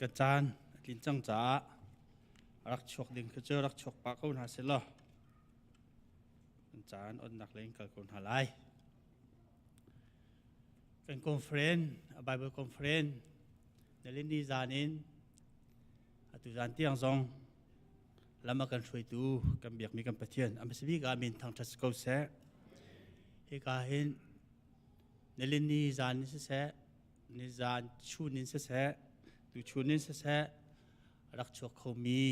กระจานลินจังจ๋ารักชกดิ่งคือเจอรักชกปากคนหาเสลอกระจานอดนักเลงกับคนหาไลกันคอนเฟรนซ์ไบเบิลคอนเฟรนซ์ในลินดีจานินตุจานที่ยังซองแล้วมากันช่วยดูกันเบียกมีกันปะเทียนอันเป็นสิ่งการมินทางทัศกเสะให้การเห็นในลินดีจานินเสะในจานชูนินเสะดูชูนินเสะรักชกเขามี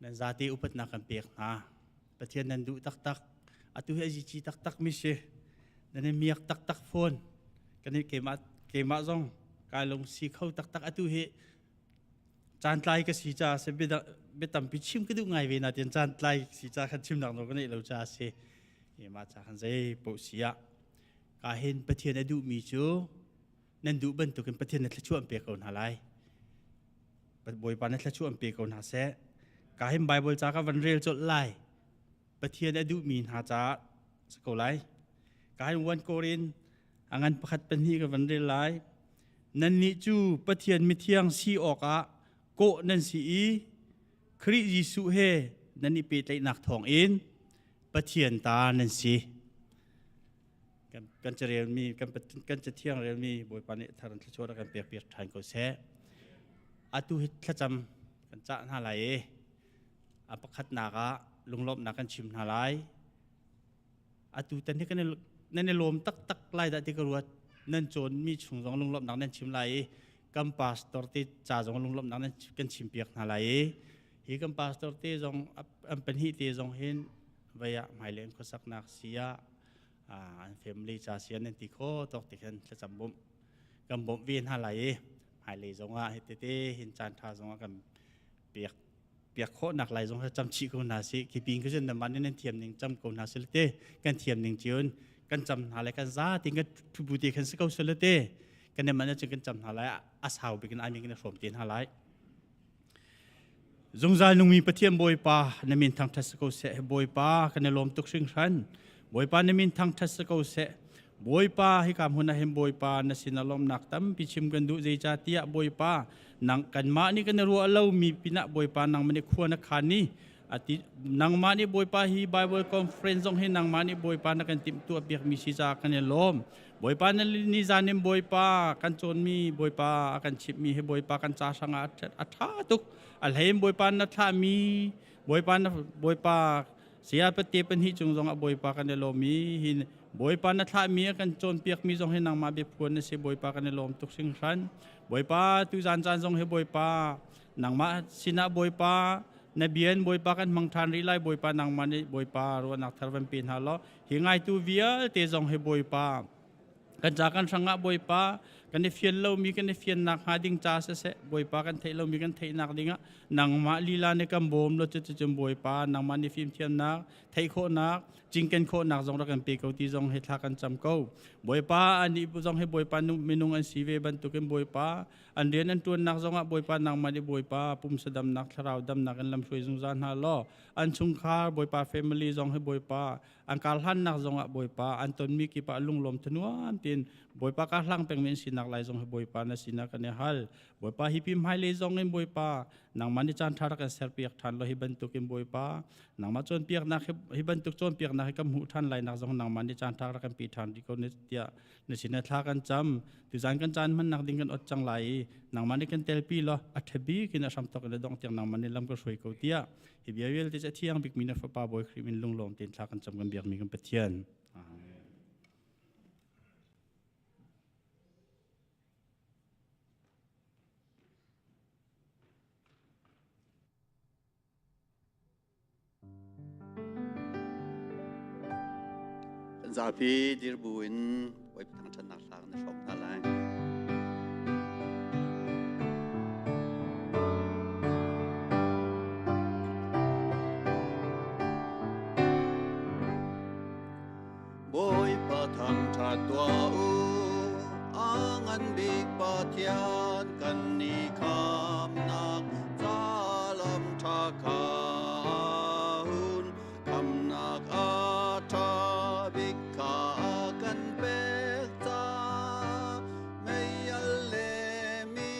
ในจาติอุปนักกันเปียกนะปะเทียนนั้นดูตักอัตุเฮจิตักมิเชนั่นมีตักโฟนกันนี่เกมาซองการลงสีเขาตักอัตุเฮจานไล่ก็สีจ่าเสเบตัมพิชิมก็ดูไงเวนัดยันจานไล่สีจ่าขัดชิมหนักเราก็นี่เราจ่าเสมาจากขันใจปุษยาการเห็นปะเทียนดูมีจูนั่นดูบันตุกันปะเทียนนั่นช่วยอันเปียกคนหาไลบอยปานนั่นช่วยอันเปียกคนหาเสการเห็นไบเบิลจากวันเรียลจดไล่ปะเทียนดูมีหาจ่าสกุลไลการเห็นวันโกรินอังันประคัดเป็นที่กับวันเรียลไลนั่นนี่จูปะเทียนมิเทียงสีออกโกนั่นสีคริยิสุเฮนั่นนี่ปีไตนักทองอินปะเทียนตานั่นสีกันจะเรียนมีกันจะเที่ยงเรียนมีบอยปานิทารันทชวดกันเปียกทานก็แซ่อาตุหิตจำกันจะหาไหลอาปคัดนากะลุงลบนักกันชิมหาไหลอาตุตันที่กันในลมตักไล่ได้ที่กระวดนั่นโจนมีชุงสองลุงลบนักนั่นชิมไหลกัมปาสตอร์ที่จ่าสองลุงลบนักนั่นกันชิมเปียกหาไหลฮีกัมปาสตอร์ที่สองอันเป็นฮีที่สองเห็นวิยะหมายเลขข้อสักนักเสียเฟมิลี่จ่าเสียนั่นที่โคตกติกันจะจำบ่มกัมบ่มเวียนหาไหลหายเลยสองเฮติเตเห็นจานทาสองกันเปียกโคหนักไหลสองจำชีกุนาสิกี่ปีก็จะนำมันนั่นเทียมหนึ่งจำกุนาสิเลเตกันเทียมหนึ่งจีนกันจำหาอะไรกันซาติงกันทุบุติกันสกัดสิเลเตกันเนี่ยมันจะกันจำหาอะไรอาสาวไปกันมีกันสมเตียนหาอะไรจงใจนุ่งมีปะเทียมบอยป่าในมินทางทัศกเสบอยป่ากันในลมตุกสิงชันบอยป่าในมินทางทัศกเสบอยป่าให้การหุ่นให้บอยป่าในสินาลมนักตั้มพิชิมกันดูใจจ่าเตียบอยป่านังกันมานี่กันรัวเล่ามีปีนักบอยป่านังมันในขั้วนักขานี่อาทินังมานี่บอยป่าฮีไบเบิลคอนเฟรนซ์งให้นังมานี่บอยป่านักกันติมตัวเปียกมีสิจากกันในลมบอยป่าในนิจานิมบอยป่ากันโจนมีบอยป่ากันชิบมีให้บอยป่ากันจ่าสังอัฐาตุกอัลเฮมบอยป่านัทามีบอยป่าเสียปฏิเป็นที่จงจงบอยป่ากันในลมมีหินบอยป่านัทามีกันโจนเปียกมีจงให้นางมาเบียพวนในเสบอยป่ากันในลมตุกสิงชันบอยป่าตุจานจงให้บอยป่านางมาสินะบอยป่าในเบียนบอยป่ากันมังทานริไลบอยป่านางมาในบอยป่ารัวนักทารวันปีนฮาล้อหิงไอตูเวียเตจงให้บอยป่ากันจากกันสังกับบอยป่ากันในเฟียนเรามีกันในเฟียนนักหาดิ่งจ่าเสะบอยป่ากันเทเรามีกันเทนักดิ่งะนางมาลีลาในกำบ่มเราจะจมบอยป่านางมาในฟิล์มเทียนนักเทโคนักจิงกันโคนักจงรักกันปีเขาที่จงให้ทักกันจำเขาบอยป่าอันนี้จงให้บอยป่านุ่มมินุงอันสีเวบันตุกันบอยป่าอันเดียนอันตัวนักจงอ่ะบอยป่านางมาในบอยป่าปุ่มสะดำนักทราวดำนักกันลำช่วยจงจานฮาล้ออันชุงคาบอยป่าเฟมิลี่จงให้บอยป่าอันการหันนักจงอ่ะบอยป่าอันต้นมีกี่ป่าลุงลมทนวนตีนบอยป่าการหลังเป็นเมนสินักไหลจงให้บอยป่าในสินักกันเนี่ยฮัลบอยป่าฮิพิมให้เลยจงให้บอยป่านางมันในจานทารักกันเสเปียกทันเราให้บรรทุกบอยป่านางมาจนเปียกนักให้บรรทุกจนเปียกนักให้กำหูทันไหลนักจงนางมันในจานทารักกันปีทันที่เขาเนี่ยเดียในสินักทากันจำตุจานกันจานมันนักดิ่งกันอดจังไหลนางมันในกันเตลปีละอัฐบีกินอาสามตกในดงเตียงนางมันในลำก็สวยเขาเตียฮิบยาเวลที่จะเที่ยงบิกมีนักฟ้าป่าบอยครีมินลุงลมตีนทากันจำกันเบียกมีกันเปเทียนซาพีดิรบุญไว้ทางชนะสางในชมอะไรบอยปะทางชาตัวอังันบิกปะเทียนกันนิคามนักซาลมชาคาหุนคำนักอาชากันเบกตาไม่ยัลเลมี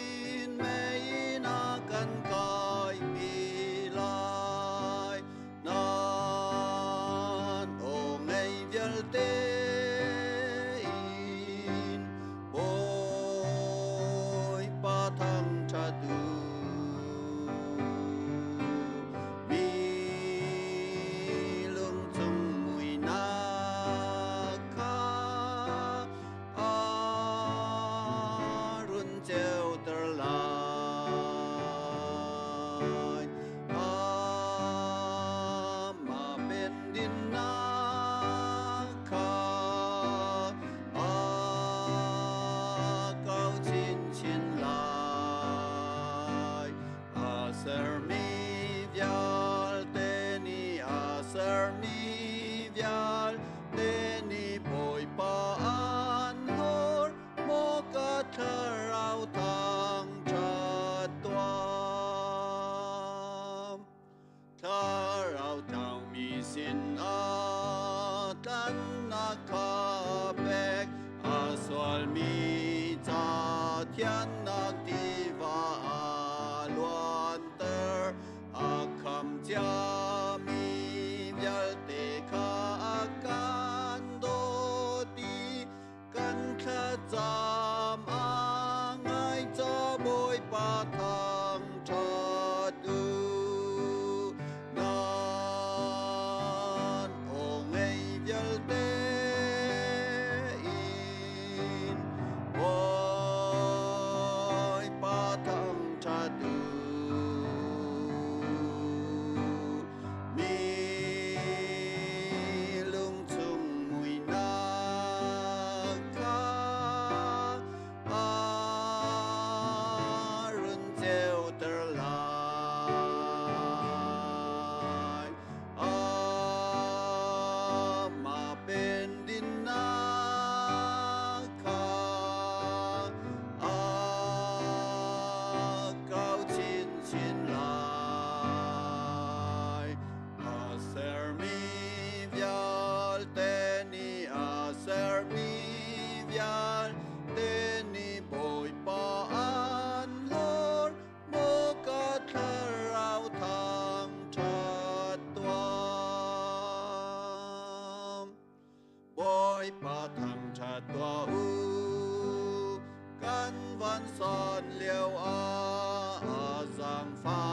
sang pha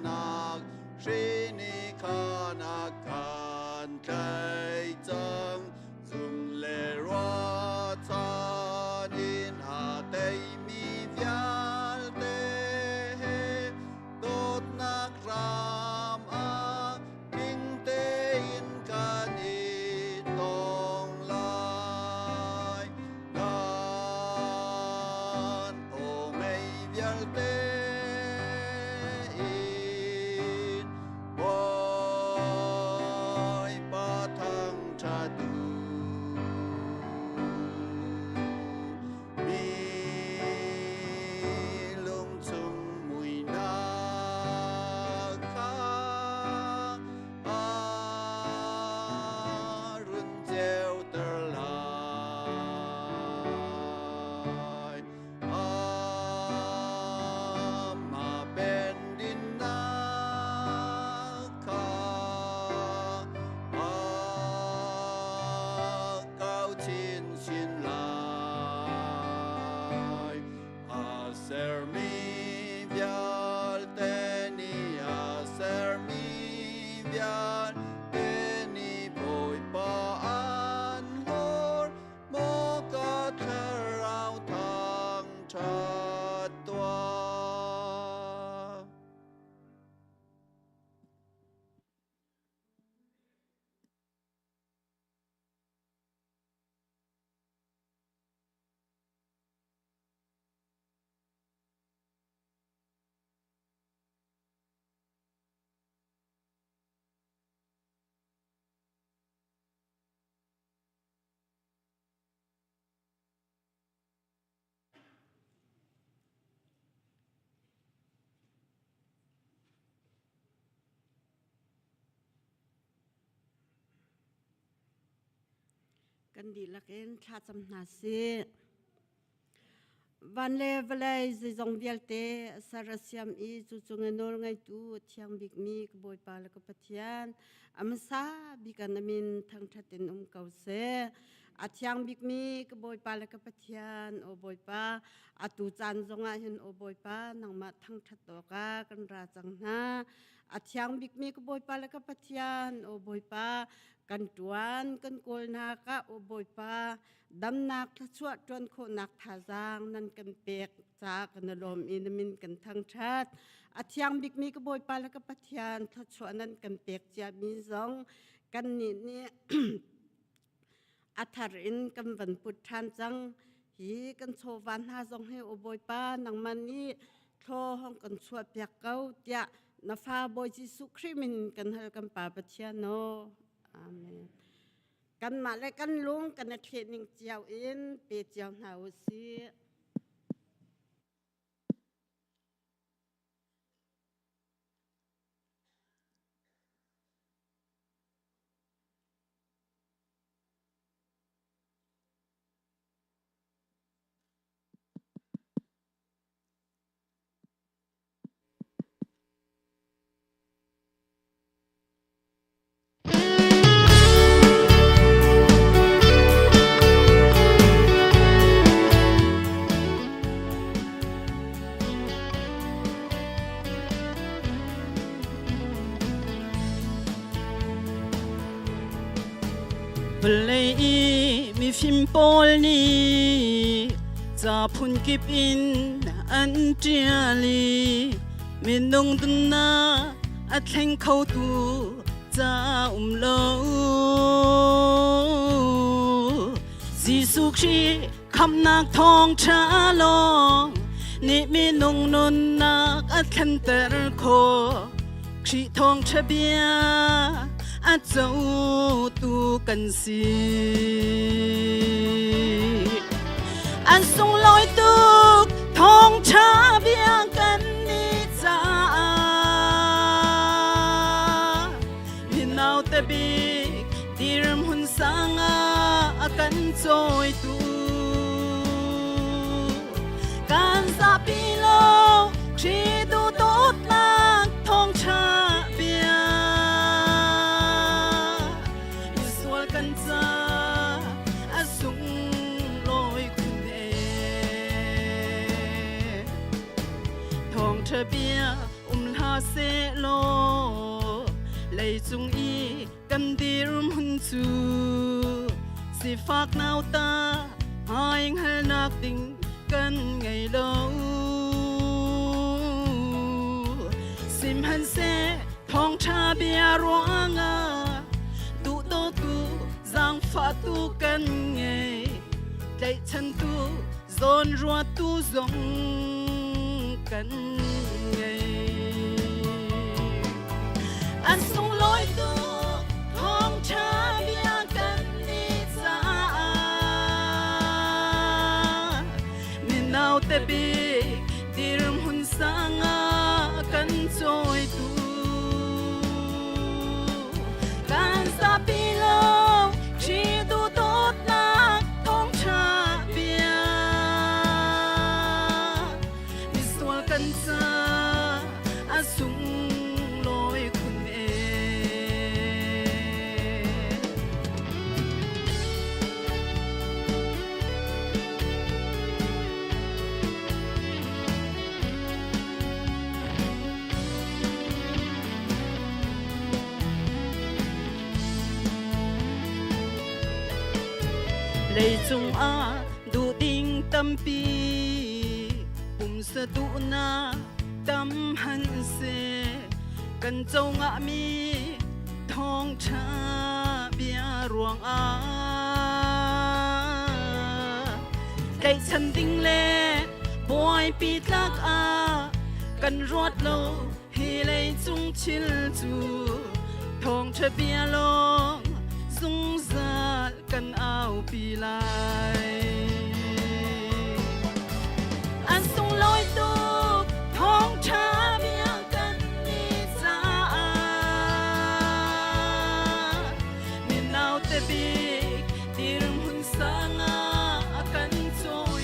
nạc Sĩ ni kha nạc khan cây chân Dùng lệ roa cha in a tây mi vial tê Đốt nạc ram a kinh tế in ca ni tông lai Gan ô mây vial tê in Bôi ba thăng cha tu Mi lung chung mùi na kha Run gieo tơ lai Ma bên din na kha Cao chín xin lai Ser mi vial teni ser mi vial teni bồi pa an lor mo ka tharau thang chat tua Kan di lakin tha cham na si van le vlei zi zong vial te sarasiam I chu chung enol ngai tu thiang bik mi k boi pa la ka pathian amsa bikanamin thang thatin kau se a thiang bik mi k boi pa la ka pathian o boi pa atu chan zonga hin o boi pa nangma thang that to ka kan ra chang na a thiang bik mi k boi pa la ka pathian o boi pa kan tuan kan kol na ka o boi pa dam nak tha chuat tuan kho nak tha jang nan kan pek cha kan lom inamin kan thang that a thiang bik mi ka boi pa la ka pathian tha chuat nan kan pek cha mi zong kan ni a thar in kan van put than chang hi kan cho van ha zong he o boi pa nang man ni tho hong kan chuat pek kau tia na fa boi Jesu Christ kan hal kan pa pathian no Amen. Kan ma le kan lung kan the ning chiao in pe chiao na o si Play mi phim pol ni za phun kip in an tiali min nong dun na a thleng khau tu za lo Jesu Christ kham nak thong cha long ni mi nong non nak a thlen ter kho Khi thong cha bia a châu tu cần si an sung loi tu thong cha bia kan ni cha hinau te bi diram hun sanga akan choi tu kan sa pi lo chi tu tot nak thong cha bia Be bia la se lo lấy chung y cần dirm hun chu si phak nau ta hai hal nak ding cần ngày lâu sim han se thong cha bia ruanga tu to tu giang pha tu cần ngày đại chân tu zon rua tu zong cần ngày anh sung lối tu thong cha bia cần đi xa min nau te bi dirm hun sanga cần trôi tu can sa pi lo chi tu tốt na thong cha bia mi sual cần sa a sung lối kun e lấy chung a du ding tâm pi sa du na tâm han se cần châu ngã mi thong cha bia ruang a đại chân ding le boy pi tlak a cần ruột lo hi lấy chung chil chu thong cha bia long dung zal cần ao pi lai anh sung lối tu thong cha bia cần đi xa min nau te bi tirm hun sanga cần trôi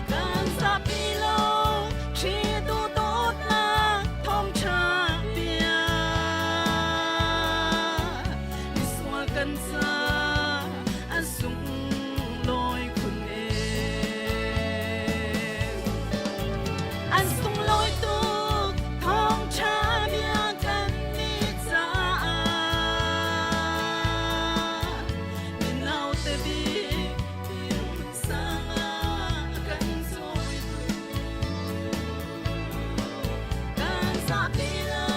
kan sa pi lo chi tu tốt la thong cha bia mi swal kan sa anh sung lối kun anh sung lối tu thong cha bia cần đi xa min nau te bi tirm sanga cần trôi kan sa pi lo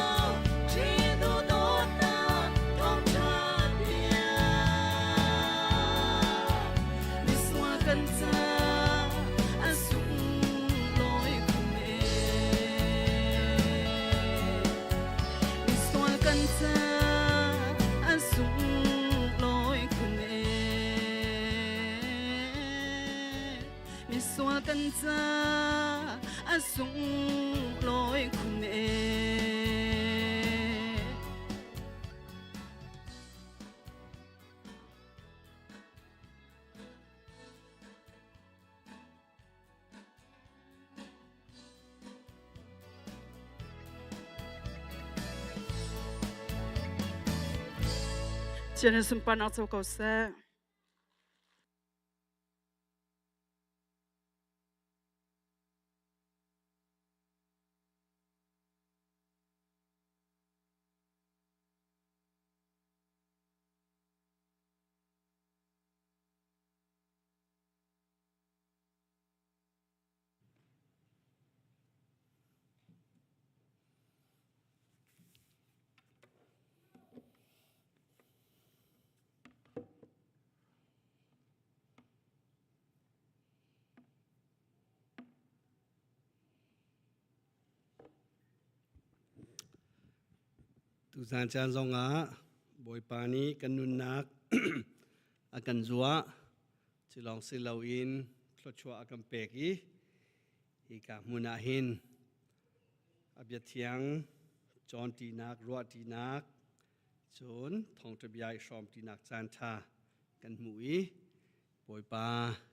chi tu tốt na thong cha bia mi swal kan sa anh sung lối kun mi swal kan sa anh sung lối kun mi swal kan sa anh sung lối kun Chen sumpan au chau ko se tu san chan zonga boy pani kanun nak akan zua chilong silawin thlochwa akam peki hi ka munahin abyathang chon ti nak ro ti nak chon thong tabyai shom ti nak chan tha kan mui boy pa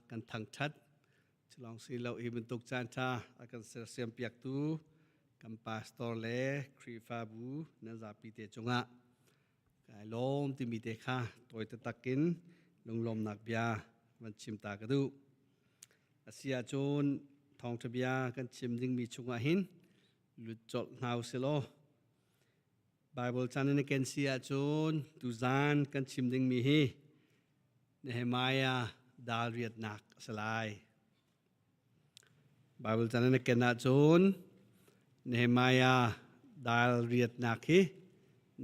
kan thang that chilong silawi bentuk chan tha akan siam piak tu kam pastor le krifa bu na zapi te chunga kai lom ti mi te kha toy ta takin lunglom nak bia man chim ta ka du asia chon ทองทบียากันชิมดึงมีชุงอาหินหลุดจดนาวเซโลไบเบิลจันในเกนเซียจูนตูซานกันชิมดึงมีฮีเนเฮมายาดาลเรียดนักสลายไบเบิลจันในเกนนาจูนเนเฮมายาดาลเรียดนักฮี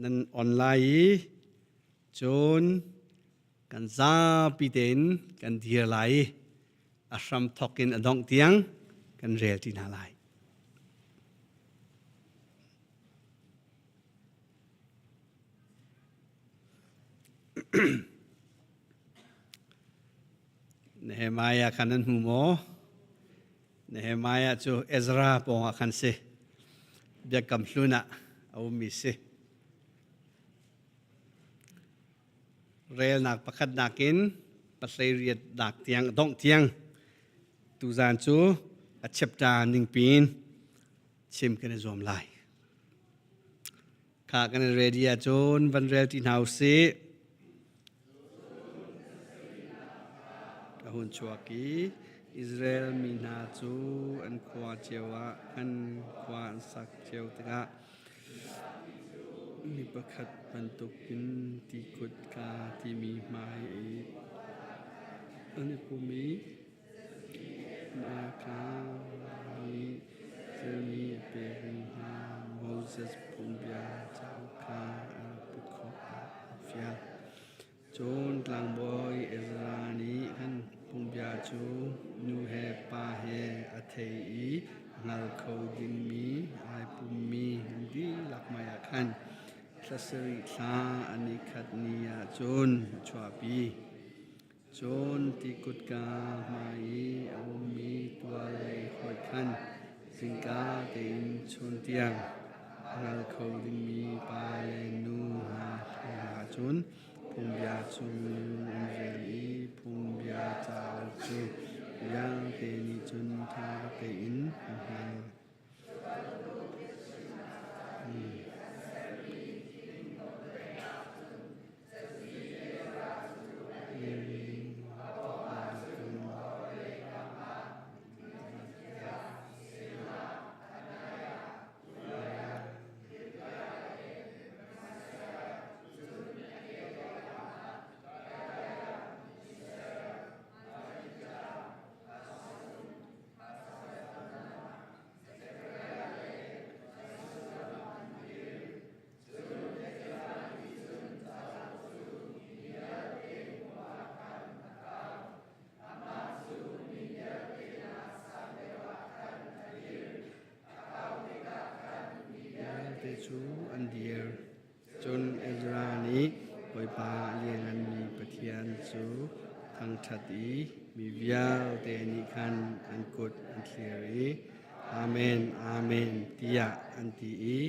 นันออนไลน์จูนกันซาปีเตนกันเดียร์ไลอาชัมทอกินอดองเตียงกันเรียลที่นาไลเนเฮมายาคันนั้นหูโมเนเฮมายาจูเอซราปองอาคันเซเบียกำลุนะเอามิเซเรลนักประคัดนักกินปัสเรียดดักเตียงดองเตียงตูจานจูอัจฉริยะนิ่งปีนชิมกันในจอมไลข้ากันในเรดียจนวันเรลที่นาวเซกะหุนชัวกีอิสราเอลมีนาจูอันควาเจวะอันควาสักเจวตะมีประคัดบรรทุกกินที่กุดกาที่มีไม้อันนี้ภูมินาคามีจะมีเปริฮาโมเสสพุมเบียเจ้าคาอาปุคอเฟียโจนกลางบอยเอซรานีขันพุมเบียจูนูเฮปาเฮอเทอีนัลโคดินมีไอปุมมีดีหลักมายาขันทัศริษาอันนี้ขัดนียาโจนชวาปีโจนที่กุดกามาอีอวมีตัวเลยคอยขันสิงกาเต็นชนเตียงเราเขาดิมีปาเลนูหาโจนพุงยาจูอันเรลีพุงยาจาจูยังเตนิจุนทาเตอินหาจูอันเดียร์จนเอซรานี้ปล่อยปาเลียนมีปะเทียนจูทางชัดอีมีวิาเตนิคันอันกดอันเคลียรีอาเมนอาเมนติยะอันตีอี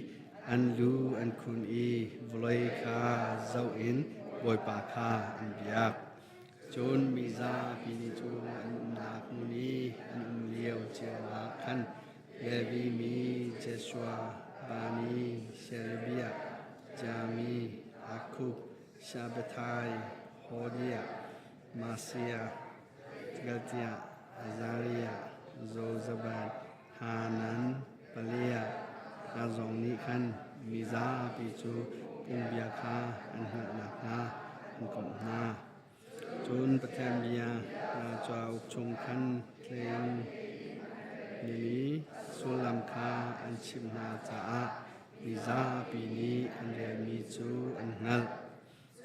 อันลูอันคุณอีวลอยคาเจ้าอินปล่อยปาคาอันเบียกจนมีซาปีนิจูอันนาคมุนีอันเลียวเจลาคันเลวีมีเจสวาบานีเชลเบียจามีอาคุบชาเบทายโฮเดียมาเซียเกลเตียอาซาเรียโซซาบานฮานันปเลียนาซองนิคันมิซาปิจูปุมเบียคาอันหนักนาอันกบนาจุนประเทศเบียนาจาวชงคันเพลงนี้สุลัมคาอันชิมนาจามิซาปีนี้อันเรมีจูอันนัล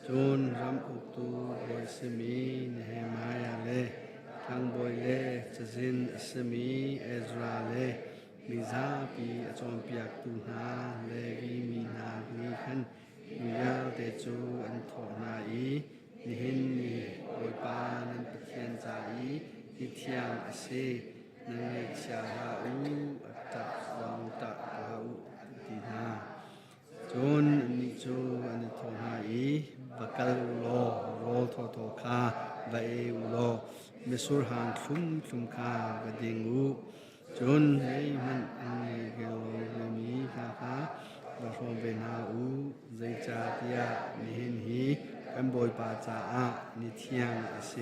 จูนรำอุตูบอยสมีเนเฮมายาเลทังบอยเลจะซินสมีเอซราเลมิซาปีอจอมเปียกตูนาเลวีมีนาลีขันมิยาเตจูอันทอนาอีนิหินนีบอยปานันปเทียนจาอีนิเทียมเซนันเลชาฮาอูอัตตะวังตะปะอูตินาจนนิจูอันทอนาอีบักลโลโรทอทอคาใบอุโลมิสุรหางชุมชุมคากระดิงอูจนให้มันอันเกลโลมีคาคาบะชอมเบนาอูใจจาติยานิหินฮีกันบอยปาจาอานิเทียงเอเซ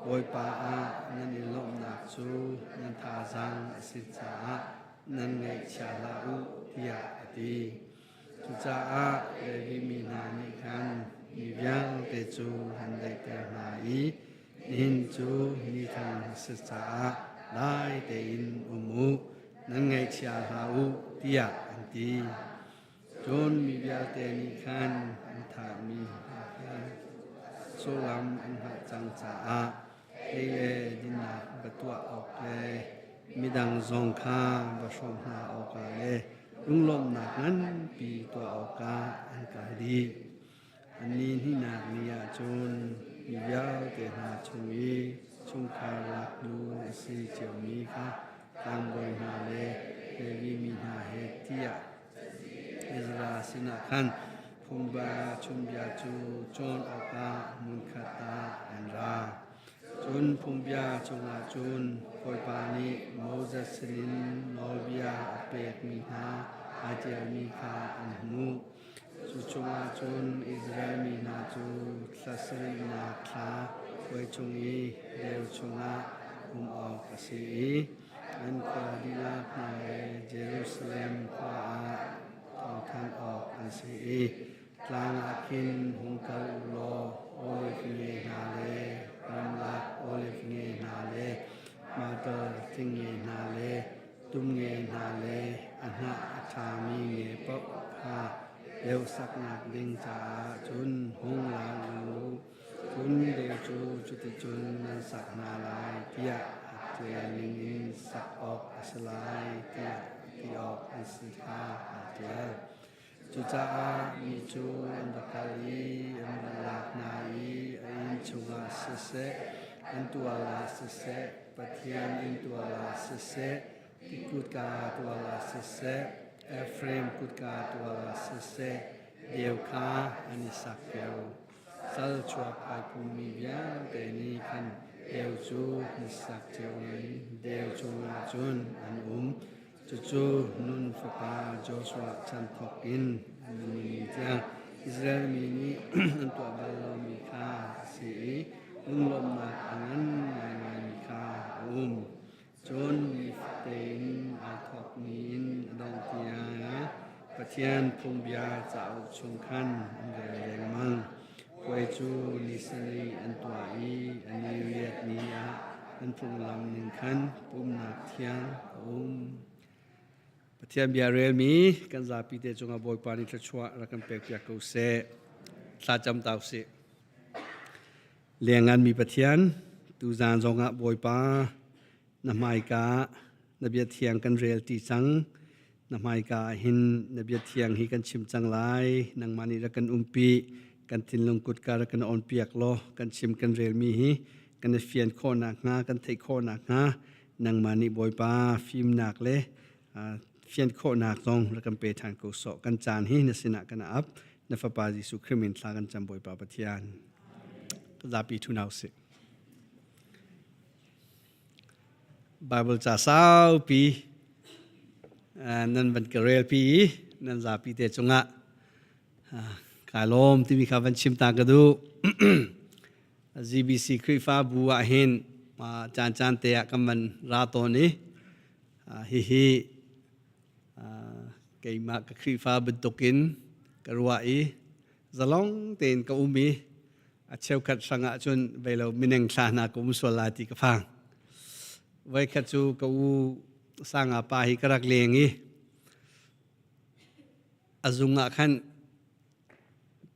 บอยปาอานันอิลมนักจูนันทาจังสิจานันไงชาลาอุทิยาตีจุจาอาเดวิมีนานิคันมียังเตจูหันได้แต่นาอีนินจูนิทังสิจาได้แต่อินอุมุนันไงชาลาอุทิยาตีจนมีเบียเตนิคันอันถามีโซลัมอันหัดจังจาเอเลดินาบัตัวออกเลมีดังซองคาบชมนาออกเลลุงลมหนักนั้นปีตัวออกาอันกาดีอันนี้ที่หนักมีอาจุนมียาวเตนาชงอีชงคาลักดูสีเจียวมีค่ะตามบอยนาเลเดวีมีนาเฮติยาอิสราสินาคันพุงบาชุมยาจูโจนออกามุนคาตาอันราจุนพุงบาจงอาจุนคอยปานิโมเสสลินโนเบียเปกมีนาอาเจลมีคาอันมูจุจงอาจุนอิสราเอลมีนาจูสัสรินาคาคอยจงอีเดวจงอาออกกสีอันคอดีลาพนาเยรูซาเล็มคว้าทางออกอันสีกลางอาคินหงกาอุโลโอลิฟเงนาเลรัมลาโอลิฟเงนาเลมาเตอร์ทิงเงนาเลตุมเงนาเลอันหะชามีเงปะพาเดวสักนักดิงจาจุนหงลาลูจุนเดวจูจุติจุนนันสักนาลายเทียเทียลิงอินสักออกอัสลายเทียที่ออกอัสิกาเทียจุจามีจูอันตะกาลีอันตะลากนาอีอันชุงาสเสอันตัวลาสเสปะเทียนอันตัวลาสเสติกุดกาตัวลาสเสเอฟเรมกุดกาตัวลาสเสเดียวคาอันนิสักเกลสัลชวบไอภูมิเบียเตนีคันเดียวจูนิสักเจวเดียวจงอาจุนอันจูนุนฟปาโจสวาจันทอกินมีเจ้าอิสราเอลมีนี้อันตัวบาลมีคาสีลุงลมมาอันนั้นงานมีคาจนมีเตนอาทอกมีนดองเทียนะปะเทียนพงเบียเจ้าชงคันอันแรงมังควยจูนิสนีอันตัวอีอันนี้เรียกนี้อันพงลำหนึ่งคันปุ่มหนักเทียงปะเทียนเบียเรลมีกันซาปีเตจงอาบอยปานิทชัวรักันเปกยากูเซสาจำตาวเซเลียงงานมีปะเทียนตูจานจงอาบอยปานำไมกานเบียเทียงกันเรลตีจังนำไมกาหินนเบียเทียงฮีกันชิมจังไลนังมานีรักันปีกันทินลงกุดการกันอ่อนเปียกโลกันชิมกันเรลมีฮีกันเฟียนโคนักงากันเทโคนักงานังมานีบอยปาฟิล์มหนักเลยเฟียนโคนักซองรักันเปทานกุศลกันจานฮีนสินะกันอับนฟปาจิสุคริมินทากันจำบอยปาปะเทียนก็ลาปีทุนเอาสิBible จะสาวปีนั่นเป็นกระเรลปีนั่นจะปีเตจงะกาลมที่มีคำวันชิมตากระดู GBC คริฟ้าบัวเห็นมาจานเตะกำมันราตอนี้ฮิเกี่ยมากคริฟ้าเป็นตุกินกระวายจะลองเต็นกับมีเชี่ยวขัดสังอาจนไปเรามินังสานากุมสวลาติกฟังไว้ขัดจูกูสร้างอาปาหิกรักเลียงอีอาจุงอาขัน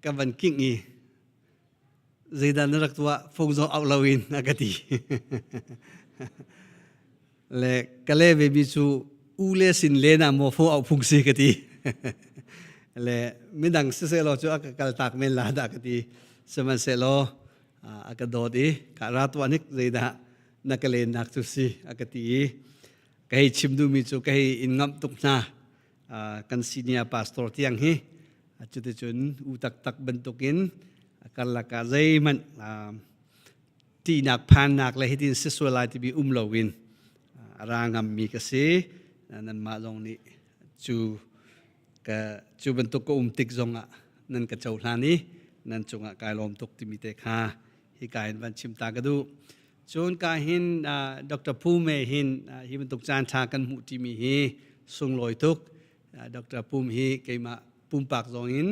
กับวันกิ้งอีZaidan nak tua fungzong aulawin agati. Le kale bebi su ule sin lena mo fo au fungsi agati. Le midang seselo cu akal tak men la da agati. Seman selo akadodi karatwa nik zaida nakale nak tu si agati. Kahi chimdu mi cu kahi ingam tukna kan senior pastor tiang hi. Cute cun utak tak bentukin. Kan laka zai man ti nak pan nak le hitin sisualai ti bi umlawin rangam mi kasi nan ma zong ni chu bentuk ko tik zonga nan ka chauhlani nan chunga kai lom tok ti mi te kha hi kai ban chim ta gadu จนกาหินดรภูมิหินฮิมันตุกจานทากันมุติมีฮีสุงลอยตุกดรภูมิฮีเกมาปุ่มปากจงหิน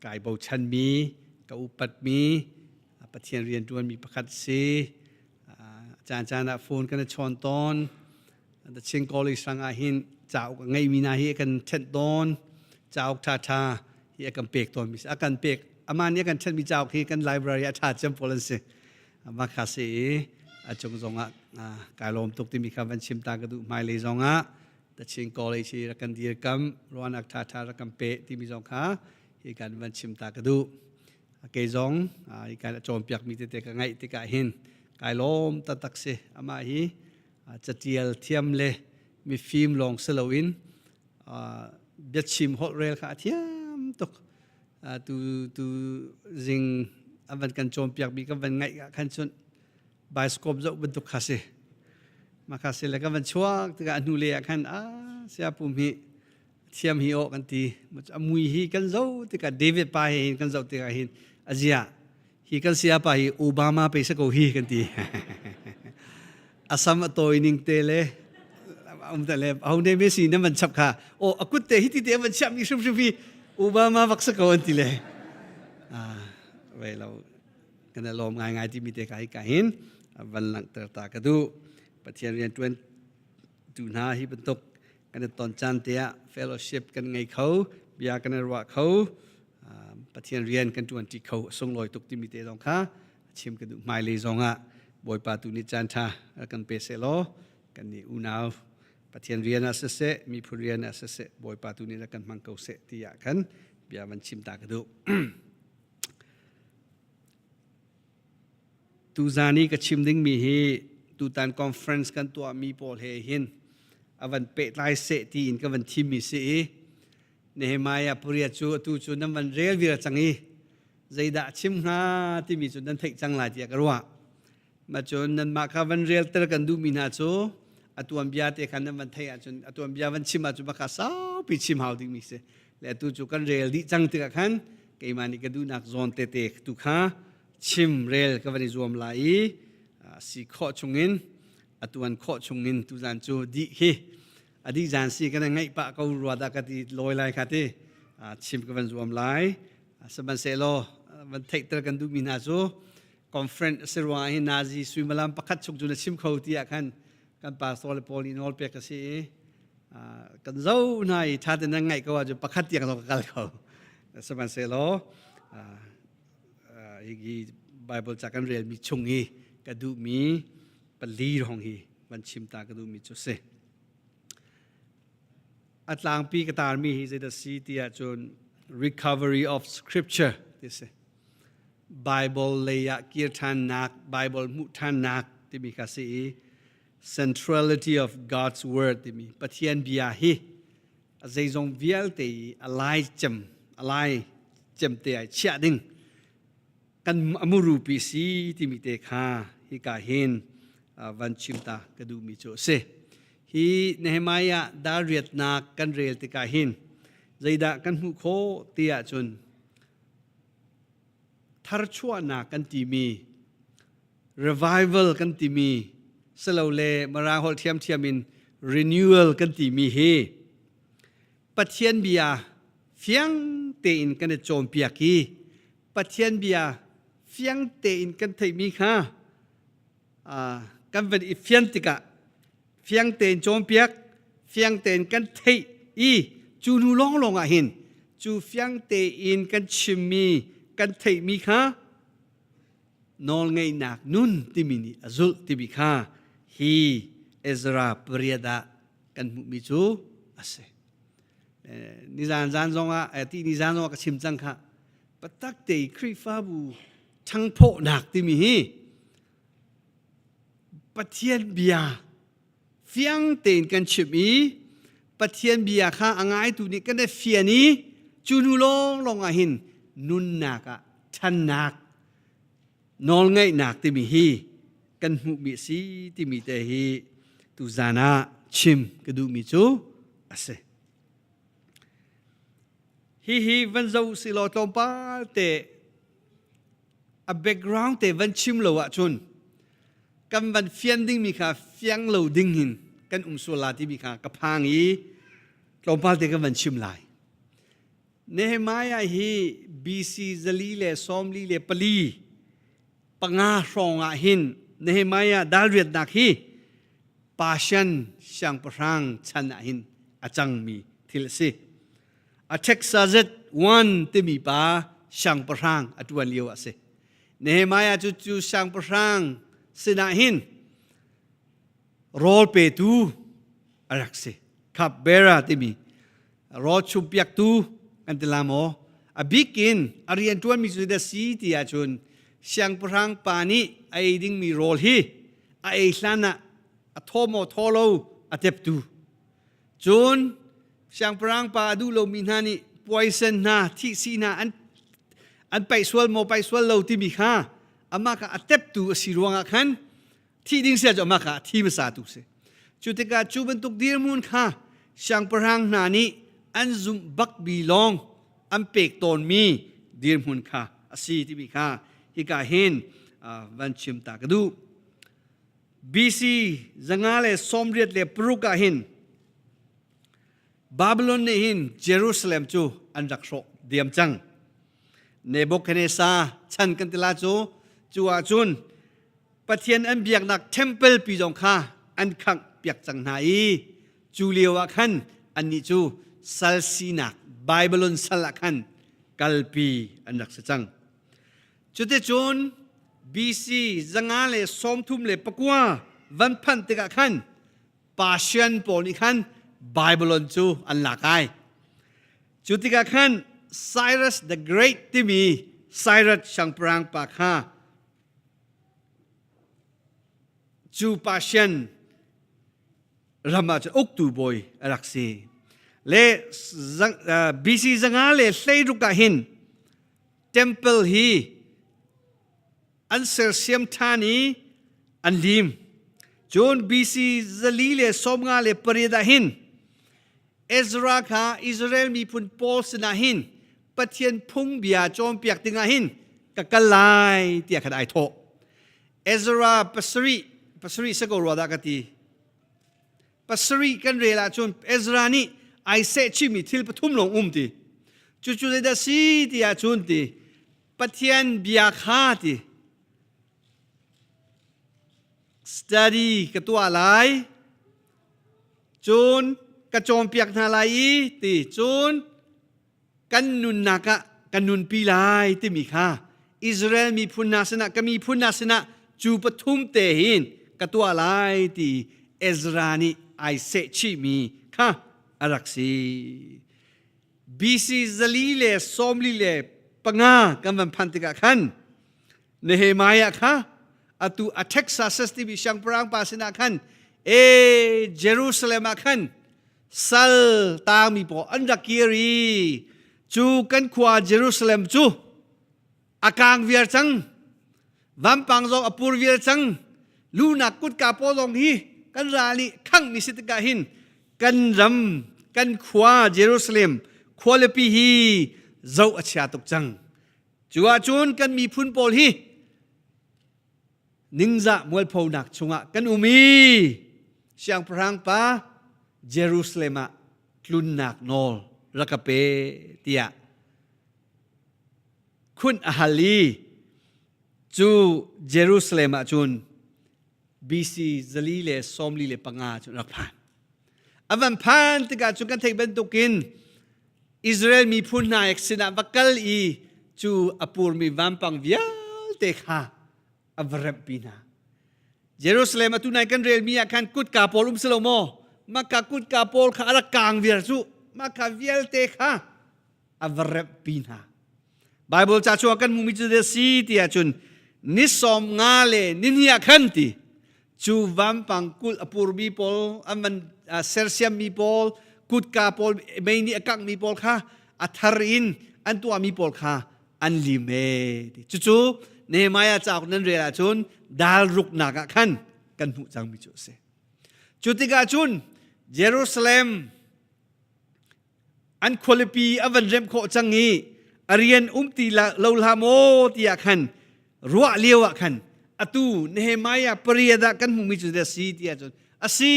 กายเบาชันมีกอุปัตมีปะเทียนเรียนดวนมีประคัดซีจานโฟนกันชอนตอนแต่เชิงกอลิสังอาหินเจ้าไงมีนาฮีกันเช่นตอนเจ้าทาฮีกันเปกตอนมีอากันเปกอามานี้กันเช่นมีเจ้าฮีกันไลบรารีทาจำพลันซีมาคาสีจงจงกายลมตุกที่มีคำวันชิมตากระดูไม่เลยจงแต่เชิงกอลิชีรักันดีรกรรมรวนักทารักันเปที่มีจงค่ะฮีกันวันชิมตากระดูเกยจงฮีกันโจมเปียกมีเตะกันไงที่กายหินกายลมตักเสอามาฮีจะเจียลเทียมเลยมีฟิล์มลงสโลวินเบียดชิมฮอตเรลค่ะเทียมตกตูจิงวันกันโจมเปียกมีกันวันไงกันชนไบสโคปจะบรรทุกคาเซมาคาเซแล้วก็วันช่วงที่กันนูเลียกันเสียปุ่มฮีเทียมฮีโอกันทีมันจะมุยฮีกันเจ้าที่กันเดวิดไปกันเจ้าที่กันหินอาเซียฮีกันเสียไปโอบามาไปสักฮีกันทีอาสามตัวนิ่งเตะแต่เลยเอาเดมิสีนั่นมันชับค่ะโอ้อกุตเตะฮิตเตะมันชับมีชุบชุบพี่โอบามาวักสักคนทีเลยเวลากันลมง่ายๆที่มีเตะกายกันหินวันหลังเตอร์ตากระดูปฏิเรียนดูหน้าที่บรรทุกกันตอนจันเตียเฟลโลชิพกันไงเขาบิยากันรัวเขาปฏิเรียนกันที่เขาส่งลอยตุกที่มีเตะตรงค่ะชิมกระดูไม่เลยจงบอยปาตุนิจันทากันเปเซโลกันนี่อุณาวปฏิเรียนอาเสมีผู้เรียนอาเสบอยปาตุนิกันมังเกาเสที่อยากกันบิยามันชิมตากระดูตูจานีก็ชิมดิ้งมีฮีตูตันคอนเฟรนซ์กันตัวมีโพลเฮหินอวันเปตไลเสตีนก็วันทิมมีสีเนหมายาปุริยจูตูจูนั้นวันเรียลวิรจังฮีใจด่าชิมหาที่มีจุดนั้นเทจังหลายที่กระว่ามาจนนั้นมาข้าวันเรียลเตอร์กันดูมีนาจูอตัวอัมบิยาเตคันนั้นวันเทจนอตัวอัมบิยาวันชิมมาจูมาข้าสาวปิชิมหาวดิ้งมีเสและตูจูกันเรียลดิจังเตะกันเกี่ยมานี่ก็ดูนักโซนเตะตุข้าชิมเรลก็วันนี้รวมหลายสีข้อชงเงินตัวอันข้อชงเงินตุจันจูดีฮีอดีจันสีกันไงปะเขารัวดากติลอยไหลขัดชิมก็วันรวมหลายสบันเซโลวันเทคเตอร์กันดูมีนาจูคอนเฟรนซ์เซรวาฮินาซีสวิมลามปักขัดชกจูนชิมเขาที่อากันกันปาโซเลโพลินอลเปียกสีกันเจ้านายชาตินั้นไงก็ว่าจะปักขัดอย่างเรากันเขาสบันเซโลฮีไบเบิลจากกันเรียนมีชงฮีกระดูมีปลีรองฮีวันชิมตากระดูมีจุเสอัตลางปีกตามีฮีเจดสีที่อาจน recovery of scripture ที่เส Bible เลยะกีรทานนัก Bible มุทานนักที่มีคาสี centrality of God's word ที่มีปะเทียนบิยาฮีใจจงเวียลตีอะไรจำเตะเชื่อดึงกันอมูรูปีสีที่มีเตคาฮิกาเฮนวันชิมตากระดูมีโจเซฮีเนหมายาดาเรียดนากันเรียลติกาเฮนใจดากันหุโคเตียจนทารชัวนากันตีมี revival กันตีมีสโลเลมาราฮอลเทียมมิน renewal กันตีมีเฮปัจเจียนเบียเฟียงเตอินกันโจมเปียกีปัจเจียนเบียเฟียงเตอินกันไทยมีค่ะกันเป็นเฟียงติกะเฟียงเตนโจมเปียกเฟียงเตนกันไทยจูนูร้องลงอ่ะเห็นจูเฟียงเตอินกันชิมมีกันไทยมีค่ะนอลไงนักนุนที่มีนี่อซุลที่มีค่ะฮีเอซราปริยดากันมีจูอาเซนิจานจงที่นิจานจงก็ชิมจังค่ะปตักเตยครีฟ้าบูทั้งโพนักที่มีฮีปะเทียนเบียเฟียงเตนกันชิมีปะเทียนเบียค่ะอ่างไอตัวนี้กันได้เฟียนี้จูนูลงอ่ะหินนุนนักทันนักนอลไงนักที่มีฮีกันหุมีสีที่มีแต่ฮีตุจานาชิมกระดูมีจูอาเซฮีวันเจ้าสิโลตอมปาเตะ a background เตวันชิมโลวะจุน กันวันเฟียนดิ้งมีค่ะเฟียงเหลาดิ้งหินกันสุลาที่มีค่ะกับพางอีลมพัดเด็กกันวันชิมลายเนหมายาฮีบีซีซลีเลซอมลีเลปลีปังอาสองอาหินเนหมายาดาเรียดนักฮีปาชันช่างพรังชันอาหินอาจังมีทิลซีอาเท็กซัสวันที่มีปาช่างพรังอตัวเลียวอาเซเนหมายาจู่ๆช่างพรังสินาหินโรลเปตูอารักเซขับเบราที่มีรอชุบยักตูกันตลามออบิกินอารียนตัวมีสุดาสีที่อาจุนช่างพรังปานีไอดิ้งมีโรลฮีไอสานะอัทโมทอโลอัตเตปตูจุนช่างพรังปาดูโลมินานีปอยเซนนาที่สีนาอันไปสวลโมไปสวลโลที่มีค่าอามาค่ะอัตเตปตูสิรวงอาคันที่ดิ้งเสียจะมาค่ะที่ภาษาตุเสจุดที่กาจูบันตุกดีร์มุนค่ะช่างพรังนานีอันซุมบักบีลองอันเป็กตนมีดีร์มุนค่ะสีที่มีค่ะฮิกาเฮนวันชิมตากดูบีซีจังอาเลสอมเรียดเลปรุกาเฮนบาบิโลนเนหินเยรูซาเล็มจูอันรักโรเดียมจังเนบุคเนซาชันกันติลาจูอาจุนปะเทียนอันเบียกนักเทมเพิลปีจงค่ะอันขังเปียกจังไหนจูเลียวคันอันนี้จูซัลซีนักไบเบิลอนซัลคันกัลปีอันรักษาจังจุดที่จูนบีซีจังอาเลสอมทุ่มเลปกัววันพันติกาคันปาเชียนปอนิคันไบเบิลอนจูอันหลากหลายจุดที่กาคันไซรัส the great ที่มีไซรัสช่างปรางปากฮาจูปาเชียนรามาจะอุกตูบอยรักษีเลบีซีจังอาเลเซรุกาหินเทมเพิลฮีอันเซอร์เซียมทานีอันลิมจนบีซีซาลีเลสอมงาเลปริดาหินเอซราคาอิสราเอลมีพุนโพสนาหินปะเทียนพุงเบียจอมเปียกติงาหินกะกะลายเตียขัดไอโตเอซราปัสรีสกอรวดากตีปัสรีกันเรลาจนเอซรานี่ไอเซชิมิทิลปทุมลงตีจู่ๆเลยดาซีตีอาจุนตีปะเทียนเบียคาตี study กับตัวอะไรจนกระโจมเปียกนาลายตีจนกันนุนนักกันนุนปีลายที่มีค่าอิสราเอลมีพุนนาสนะก็มีพุนนาสนะจูปทุมเตหินกับตัวอะไรตีเอซรานีไอเซชิมีค่าอารักษีบีซีซาลีเลซอมลีเลปังากำมันพันติกะขันเนเฮมายะค่ะอตุอัเท็กซัสที่มีช่างปรางปาสนาขันเเยรูซาเล็มขันซัลตามีปออันดักกีรีจูกันขวาเยรูซาเล็มจูอากางเวียจังวัมปังจงอปูรเวียจังลูนักกุดกาโปลงฮีกันราลีขังมิสิตกาหินกันรำกันขวาเยรูซาเล็มขวาเลปีฮีเจ้าอัจฉริยะจังจูอาจูนกันมีพุนโปลฮีนิงจะมวยพอนักชงะกันอุมีเสียงพรางป้าเยรูซาเล็มคลุนนักโนลรักเปเตียคุณอาฮาลีจูเยรูซาเล็มจุนบีซีซาลีเลซอมลีเลปังอาจุนรักผ่านอวันผ่านติกาจุกันเทกเป็นตุกินอิสราเอลมีพุนนายสินาบักลอีจูอปูร์มีวันปังเวียลเตคาอวรบปีนาเยรูซาเล็มตุนายกันเรียลมีอาการกุดกาโปลุมสโลโมมาคากุดกาโปลขาละกางเวียจูมาคาเวียลเตคาอวรบปีนาไบเบิลจะช่วยกันมุมิจุเดซีที่อาจุนนิสอมงาเลนินียขันติจูวัมปังกุลอปูร์มีปอลอันมันเซอร์เซียมมีปอลกุดกาปอลเมนีอกังมีปอลค่ะอัทารินอันตัวมีปอลค่ะอันลิเมจู่ๆเนหมายาจากนั้นเรียกจุนดาลรุกนักขันกันผู้จังมีจุเสจุดที่กาจุนเยรูซาเล็มอันควลิปีอวันเรมโคจังงี้อารียนตีลาลาโมตียขันรัวเลียวขัน atu Nehemiah pariada kan mu mi chu da si tia chon asi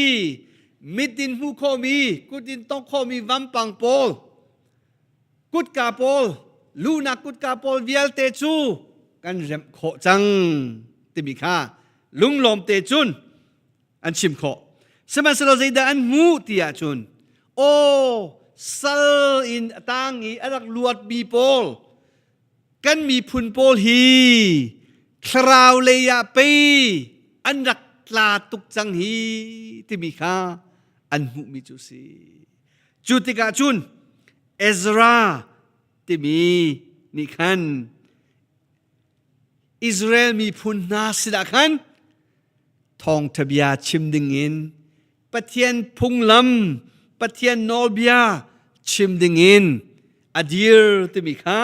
mitin hu kho mi kutin tong kho mi vam pang pol kut ka pol luna kut ka pol vial te chu kan rem kho chang ti mi kha lung lom te chun an chim kho seman selo zaida an mu tia chun o sal in tangi arak luat bi pol kan mi phun pol hiคราวเลยะไปอันรักลาตุกจังฮีที่มีค่าอันมุมิจุสีจุติกาจุนเอซราที่มีนิคันอิสราเอลมีพุนนาสิดาคันทองทบียาชิมดึงอินปะเทียนพุงลำปะเทียนโนเบียชิมดึงอินอดีร์ที่มีค่า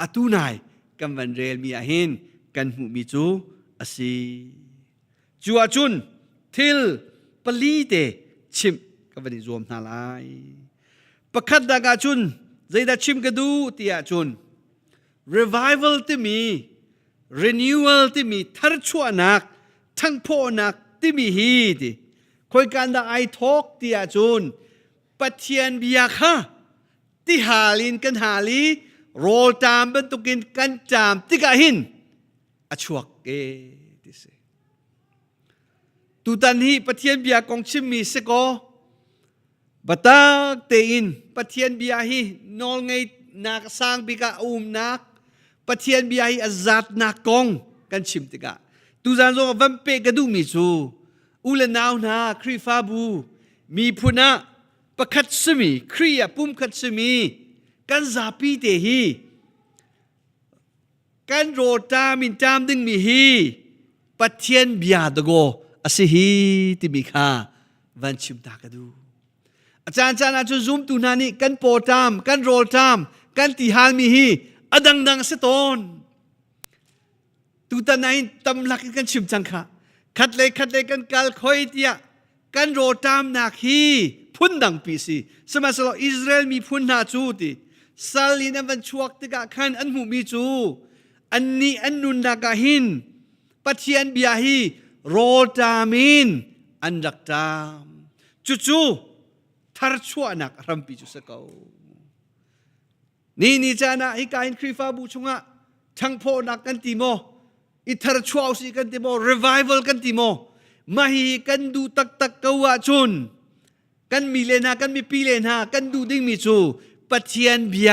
อตูนายกัมวันเรลมีอาหินกันหูมีจูอสีจูอาจุนทิลปลีเตชิมกับวันนี้รวมนาลายประคัดดากาจุนใจดาชิมกระดูตีอาจุน revival ที่มี renewal ที่มีทัรชัวนักทั้งพ่อนักที่มีฮีดีคอยการดาไอทอกตีอาจุนปะเทียนเบียค่ะที่หาลินกันหาลีโรลตามบรรทุกินกันจามที่กะหินอชวกเกดิเสตุตันฮีปะเทียนเบียกองชิมมีสกอบัตาเตอินปะเทียนเบียฮีนอลไงนักสร้างบิกานักปะเทียนเบียฮีอาจัดนักกองกันชิมติกะตุจันโซวัมเปกระดูมีจูอุลนาวนาครีฟาบูมีพุนะประคัดสมีครียปุ่มคัดสมีกันซาปีเตฮีกันโรตามินจามดึงมีฮีปะเทียนเบียดโกอสิฮีที่มีค่าวันชิมตากระดูอาจารย์อาจารย์ซูมตุนานี่กันโปตามกันโรตามกันติฮาลมีฮีอดังสตอนตุตานัยตำลักกันชิมจังค่ะขัดเลยกันกาลคอยเตียกันโรตามนักฮีพุ่นดังปีซีสมัยสโลอิสราเอลมีพุ่นนาจูติซาลินันวันชวกติกะขันอันหูมีจูอันนี้อันนุนดากาหินปะเทียนเบียฮีโรตามินอันรักตามจู่ทาร์ชัวนักรัมปีจุสกาวนี่จานะฮิกาอินครีฟาบูชงะทั้งพ่อนักกันติโมอิทาร์ชัวสิกันติโมรีไวเวลกันติโมมาฮีกันดูตักกาวะจุนกันมีเลนากันมีปีเลนากันดูดิ้งมีจูปะเทียนเบีย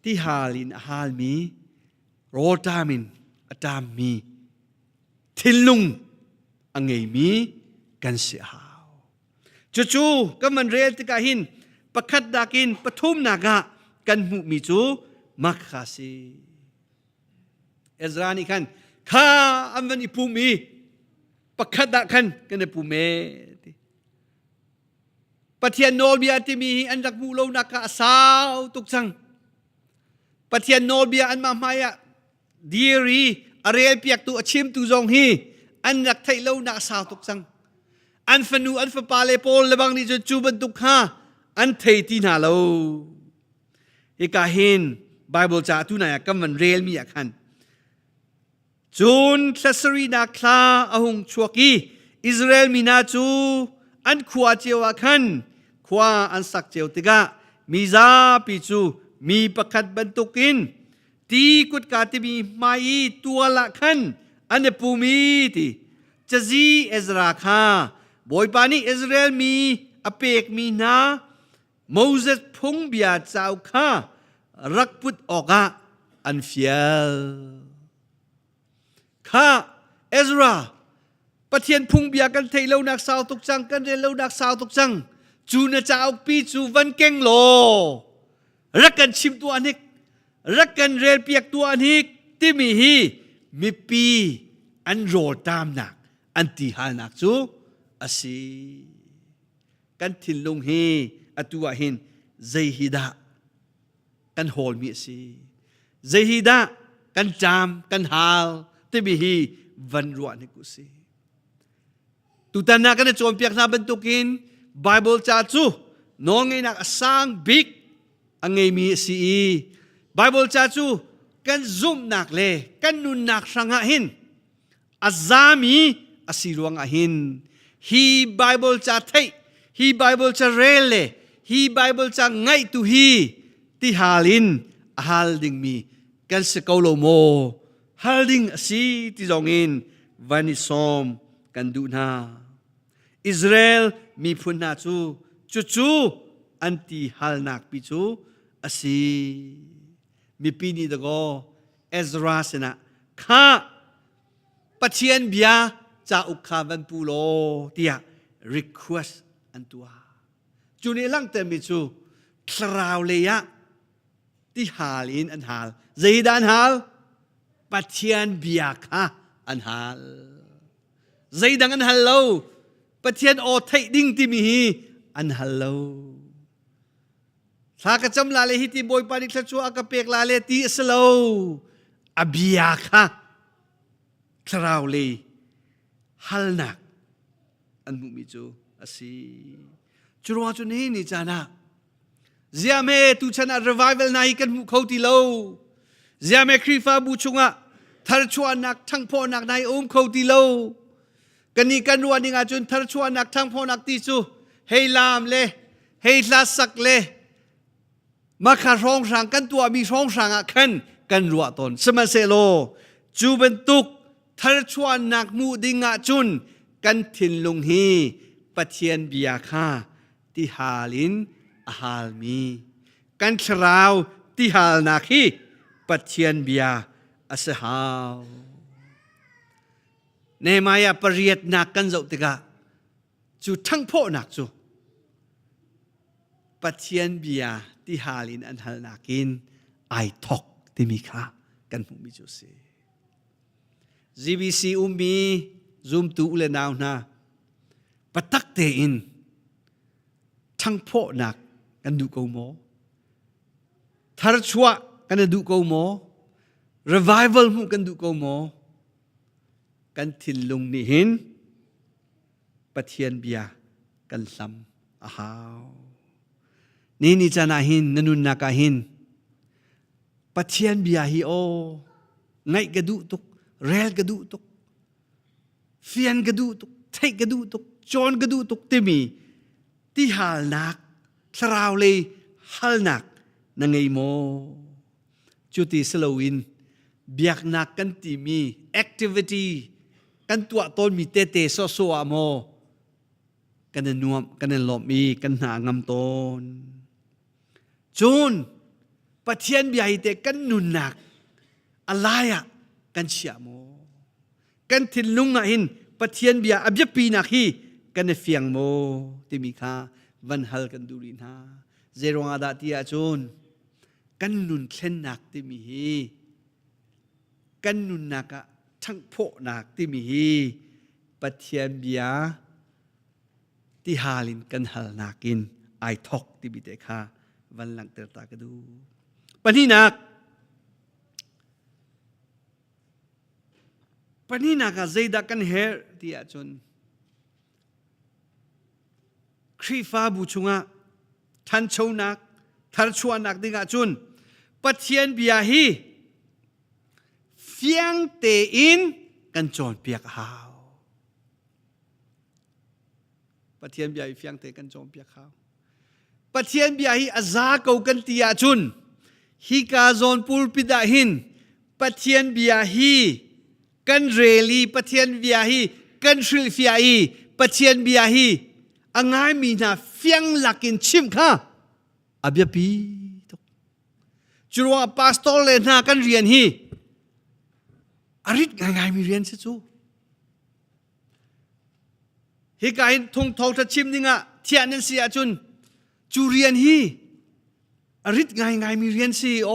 ที่ฮาลินฮาลมีโรตามินอตามมีทิลุงอังเงมีกันเสียหาวจู่ก็มันเรียลติกาหินประคัดดากินปทุมนากะกันมุมีจูมักคาซีเอซรานี่คันข้าอันวันอิปูมีประคัดดาคันกันปูเมปะเทียนโนเบียที่มีอันรักมูโลนักสาวตุกสังปะเทียนโนเบียอันมาไมอะดีรีอาเรียเปียกตัวชิมตัวจงฮีอันรักไทยโลนักสาวตุกสังอันฟนูอันฟปาเลโปลเลบังนี่จะจูบันตุกฮาอันไทยที่นาโลเอกาเห็นไบเบิลจ่าตุนายกัมมันเรียลมีอยากหันจูนเซสรีนาคลาอาหงชวกีอิสราเอลมีนาจูอันขวาเจียวขันขวาอันสักเจียวติกะมีซาปิจูมีประคัดบรรทุกินตีกุดกาติมีมาอีตัวละขันอันเนปูมีติจะซีเอซราคาบอยปานีอิสราเอลมีอเปกมีนาโมเสสพงเบียเจ้าข้ารักพุทธออกะอันเฟียลข้าเอซราปะเทียนพุงเบียกันเทเลวนักสาวตุกจังกันเรเลวนักสาวตุกจังจูน่าจะเอาปีจูวันเก่งโลรักกันชิมตัวนิกรักกันเรลเปียกตัวนิกที่มีฮีมีปีอันโรตามนักอันตีหานักจูอาศีกันทิลลงฮีอตัวหินใจฮิดากันโฮลมีสีใจฮิดากันจามกันฮาลที่มีฮีวันรวนิกุสีตุตันนักกันจอมเปียกนาบรรทุกินไบเบิลจ่าจูน้องไงนักสร้างบิ๊กอังไงมีสีไบเบิลจ่าจู กันซุ่มหนักเลยกันนุนหนักสังหินอาซามีอาศิรวงหินฮีไบเบิลจะไทยฮีไบเบิลจะเรเลฮีไบเบิลจะไงตุฮีที่ฮาลินฮัลดิงมีกันสกอโลโมฮัลดิงสีที่จงอินวานิซอมกันดูนาอิสราเอลมีพุนนาจูอันที่ฮัลนักปิจูอาศีมีปีนี้ตะโกเอซราสนะข้าปัจเจียนเบียจะอุคาวันปูโลที่อยาก request อันตัวจูนี่ลังเต็มมิจูคราวเลยะที่ฮาลินอันฮาลใจดันฮาลปัจเจียนเบียข้าอันฮาลใจดังอันฮัลโลปัจเจียนโอไทยดิ้งที่มีอันฮัลโลถ้ากระจำลาเลหิติบอยปานิคชัวอากาเปกลาเลตีสโลอบิยาค่ะคราวเลยฮัลนักอันมุมิจูอาศีจุรวาจุนี้นี่จานะเจียเมตุชนะ revival นายกันมุขติโลเจียเมครีฟาบูชุงะทารชวนักทั้งพ่อนักนายขติโลกันนี่กันวันนี้อาจุนทารชวนักทั้งพ่อนักติจูเฮลามเลเฮลาสักเลมาขาร้องสั่งกันตัวมีร้องสั่งขันกันรัวตนสมาเซโลจูเป็นตุกทารชวนนักมูดิงะจุนกันทินลุงฮีปัจเจียนเบียค่าที่ฮาลินอาฮาลมีกันคราวที่ฮาลนักฮีปัจเจียนเบียอาเสฮาวเนมายาปริยตนักกันเจ้าติกาจูทั้งพ่อนักจูปัจเจียนเบียที่ฮาลินอันฮัลนักินไอทอกที่มีค่ากันมุมิจูเซ GBC มีซุมตูเลนาวนาปะตักเตอินทั้งพ่อนักกันดูกูโมทารชัวกันดูกูโม revival มุกันดูกูโมกันทิลลุงนี่หินปัจเจียนเบียกันซ้ำอาหาวนี่จะนาหินนุนนักหินปัจเจียนเบียฮีโอไงกระดูตุกเรลกระดูตุกเฟียนกระดูตุกไทกระดูตุกจอนกระดูตุกติมีที่ฮัลนักสราวเลยฮัลนักนังไงโมจุติสโลวินเบียกนักกันติมี activity กันตัวตนมีเตเตโซโซอโมกันนวมกันหลบมีกันหางำตนจูนปัจเจียนเบียเตกันนุนนักอะไรอ่ะกันเชียโมกันทินลุงหินปัจเจียนเบียอับยปีนักฮีกันเฟียงโมที่มีค่าวันฮัลกันดูรินฮาเจรวงอาดาติอาจูนกันนุนเช่นนักที่มีฮีกันนุนนักทั้งโพนักที่มีฮีปัจเจียนเบียที่ฮาลินกันฮัลนักกินไอทอกที่มีเตค่าวันหลังเตตากระดูปนินักใจดักกันเฮร์ที่อาจนครีฟ้าบูชุงะทันโชนักทารชวนักดิงอาจุนปัจเจียนเบียฮีเฟียงเตอินกันจอนเปียกหาวปัจเจียนเบียฮีเฟียงเตกันจอนเปียกหาวปัจเจียนเบียฮีอาซาเกากันตีอาจุนฮีกาซอนปูลปิดาหินปัจเจียนเบียฮีกันเรลีปัจเจียนเบียฮีกันชิลฟิอาฮีปัจเจียนเบียฮีอังไงมีนาเฟียงหลักินชิมค่ะอาเบียปีจุดว่าพาสตอร์เลน่ากันเรียนฮีอาริดไงมีเรียนสิจูฮีกาหินทงทองทัดชิมนี่งะเทียนนั่นสิอาจุนจูเรียนฮีอาริดไงมีเรียนสิโอ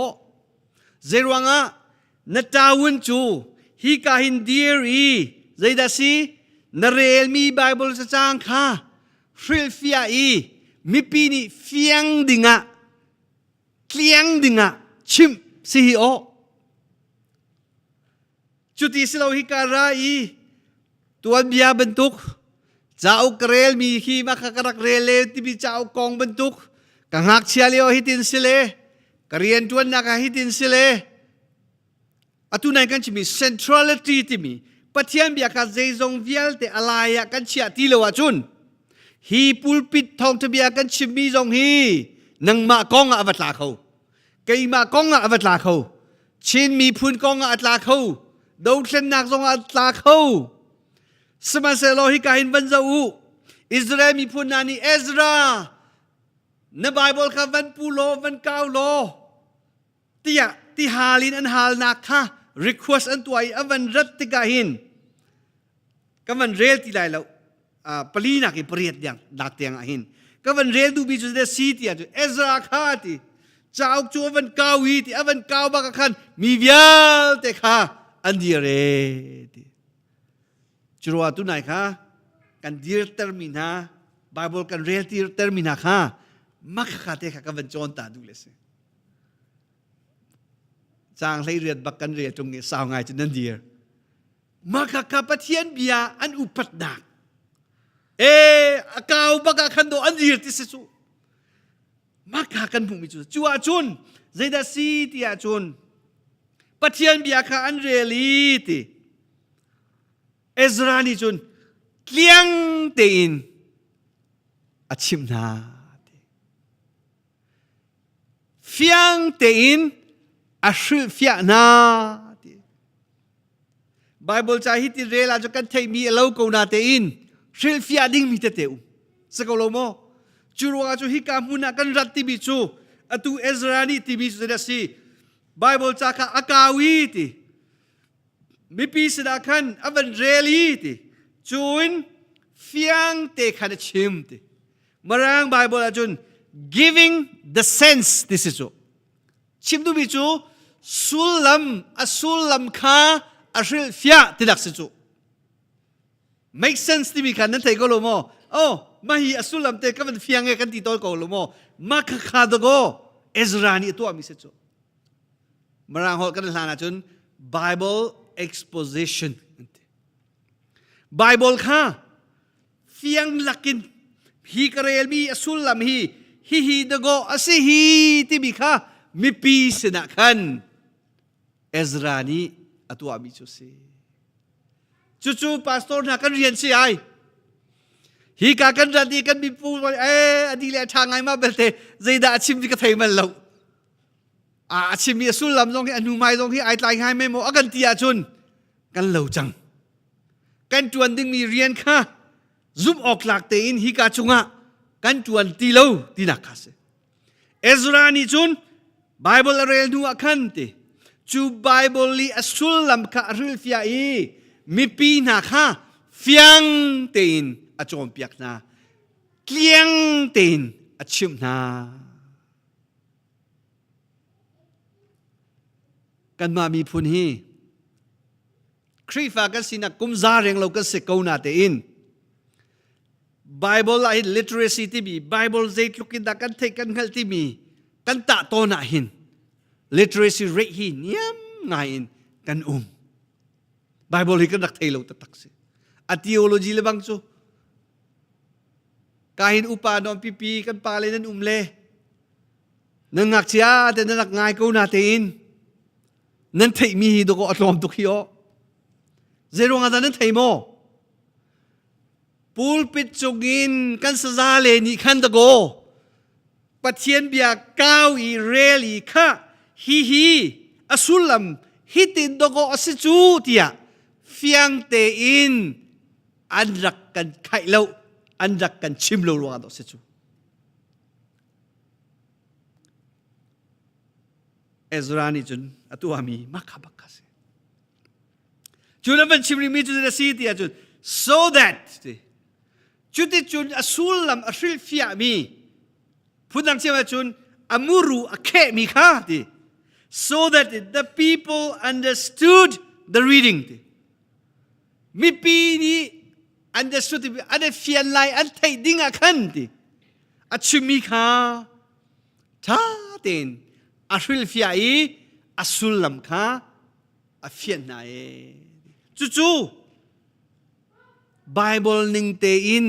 เจรวังะนัตตาวุนจูฮีกาหินเดียรีใจดาซีนเรลมีไบเบิลจะจางค่ะฟิลฟิอาอีมีปีนี้เฟียงดิงะเคียงดิงะชิมสิโอจุดที่เราฮิการาอีตัวเบียบรรทุกเจ้ากเรลมีขีมาขกรักเรลเลที่มีเจ้ากองบรรทุกกังหักเชียเลียวฮิตินสิเลกเรียนจวนนักฮิตินสิเล atu nai kan chimi centrality ti mi pathian bia ka zeizong vial te alaya kan chia ti lo achun hi pulpit thong te bia kan chimi zong hi nang ma kong avat la kho kai ma kong avat la kho chin mi phun kong at la kho do thlen nak zong at la kho sma se lo hi ka hin Vanceu Israel mi phun nani Ezra na Bible ka van pulo van kau lo tia ti halin an hal nak kha request an tuai avan rat ti ka hin kaman rel ti lai lo pali na ki priet yang dak tiang ahin kaman rel du bi chu de si ti atu Ezra kha ti chau chu avan kau hi ti avan kau ba ka khan mi vial te kha an di re ti churwa tu nai kha kan dir termina Bible kan rel ti termina kha mak kha te kha kavan chon ta du le se chang lai riat bakkan re tung nge saw ngai chen dir maka kapathian bia an upat dak akaw baka khando an dir ti se chu maka kan phung mi chu chua chun zaida si ti a chun pathian bia kha an reli ti Ezra ni chun kliang te in achim na fiang te in ashil fia na Bible cha hi ti rela jo kan thei mi alo ko na te in shil fia ding mi te teu sa ko lo mo churwa chu hi ka muna kan rat ti bi chu atu Ezra ni ti bi chu da si Bible cha ka akawi ti mi pi sa kan avan reli ti chuin fiang te khan chim ti marang Bible a chun giving the sense this is so chim du bi chu asulam kha ashil fia tidak secu make sense ti mi kan nan thai ko lo mo mahi asulam te kan fiang e kan ti tol ko lo mo mak kha do go Ezra ni to mi secu marang hol kan hlana chun Bible exposition Bible kha fiang lakin hi karel mi asulam hi do go asi hi ti mi kha mi pi sina kan Ezra ni atua mi chu se chu pastor na kan rian si ai hi ka kan ra di kan mi pu adi le thangai ma belte zeida achim di ka thai man lo achim mi sul lam jong hi anu mai jong hi ai tlai ngai me mo agan tia chun kan lo chang kan tuan ding mi rian kha zum ok lak te in hi ka chunga kan tuan ti lo ti na kha se Ezra ni chun Bible arel nu akhan te chu Bible li asul lam kha aril fia mi pi na kha fiang tein achom piak na kliang tein achim na kan ma mi phun hi khrifa ka sina kumza reng lo ka se ko na te in Bible la literacy ti bi Bible zait lukin da kan thei kan ngal ti mi kan ta to na hin literacy rate hi niam ngai in kan Bible hi kan rak thei lo ta tak se a theology le bang chu kahin upa non pipi kan pale nan le nang ngak chia te nak ngai ko na te in nan thei mi hi do ko atlom tu khio zero nga nan thei mo pulpit chugin kan sajale ni khan da go pathian bia kau I reli kha hi asulam hitin dogo asichu tia fiang te in anrak kan khailo anrak kan chimlo lo do sichu Ezra ni chun atu ami makhabaka se chunavan chimri mi chu da si tia chun so that chuti chun asulam ashil fia mi phunang chema chun amuru akhe mi kha ti so that the people understood the reading. Mi pi ni understood ade fian lai an thai ding a khan ti achumi kha tha ten ashil fia asul lam kha a fian na chu Bible ning te in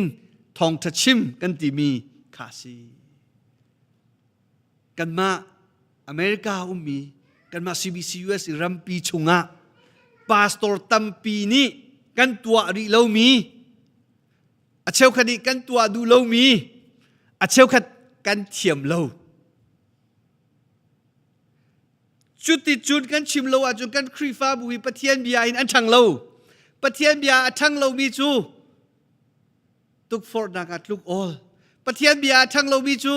Thawngthachim kan ti mi kha si kan ma America mi กันมา CBCUS รำปีชงะปาสตอร์ตัมปีนี้กันตัวริเลามีอาเชลคดีกันตัวดูเลามีอาเชลคัดกันเทียมเลาจุดติดจุดกันชิมเลาจุดกันครีฟ้าบุยปะเทียนเบียอินอันชังเลาปะเทียนเบียชังเลามีจูตุกฟอร์นักลุกออลปะเทียนเบียชังเลามีจู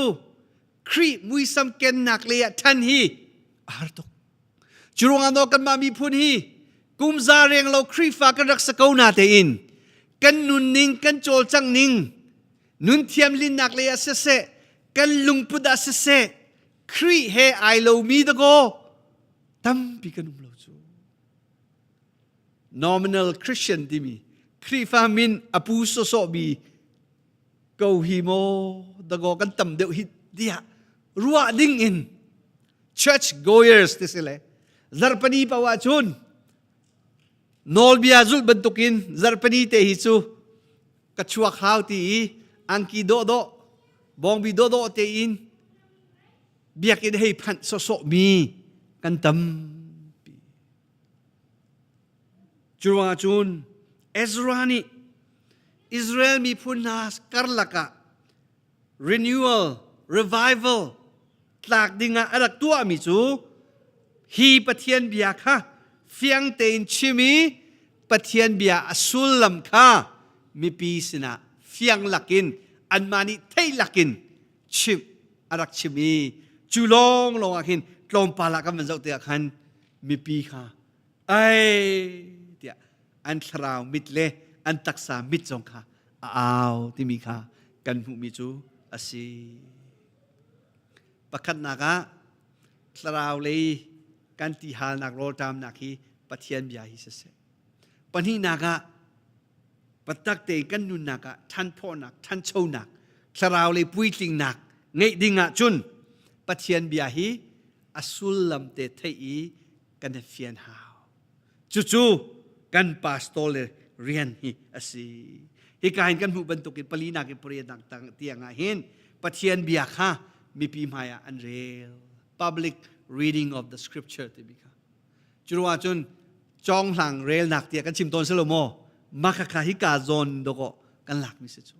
ครีมุยซัมเกนนักเลียทันฮีอาร์ตกจุรงอันโนกันมามีพูนฮีกุมซาเรียงเราครีฟ้ากันรักสกาวนาเตอินกันนุนนิงกันโจลจังนิงนุนเทียมลินนักเลียเสเสกันลุงพุดาเสเสครีเฮไอโลมีตะโกตั้มปีกันนุมโลจู nominal Christian ที่มีครีฟ้ามินอปูโซโซบีเกาฮิโมตะโกกันตั้มเดียวฮิเดียรัวดิ้งอิน church goers ที่สิเลยซาร์ปนีปาวาจุนนอลบิอาจุลบรรทุกินซาร์ปนีเตหิซูกัจฉวกข้าวตีอังกีโดโดบองบีโดโดเตอินเบียกินให้พันโซโซมีกันตั้มจุวาจุนเอซรานีอิสราเอลมีพุนนาสการลักะ renewal revival ตากดิ่งอารักตัวมิจูฮีปะเทียนเบียค่ะเฟียงเตนชิมีปะเทียนเบียอสุลลัมค่ะมีปีสินะเฟียงลักินอันมานิเทลักินชิมอารักชิมีจูลงลงอากินลมปาลักกันมันจะเตียขันมีปีค่ะไอเดียอันทราวมิดเลอันตักษามิดจงค่ะอ้าวที่มีค่ะกันหูมิจูอาศีประคันนักะทราวเลยกันที่หานักโรตามนักฮีปะเทียนเบียฮิเสเสปนีนักะปะตักเตกันนุนนักะท่านพ่อนักท่านโชนักทราวเลยปุยติงนักไงดิ่งะจุนปะเทียนเบียฮีอสุลลัมเตเทอีกันเฟียนหาวจู่ๆกันปาสโตเลเรียนฮีอาศีฮิกาเห็นกันผู้บรรทุกินปลีนักเปรียต่างๆเตียงเห็นปะเทียนเบียค่ะมีปีมายาอันเรล public reading of the scripture ที่มีค่ะจุดว่าจนจองหลังเรลหนักเตียกันชิมตอนเซโลโมมักคาฮิกาโซนดก็กันหลักมิสิจู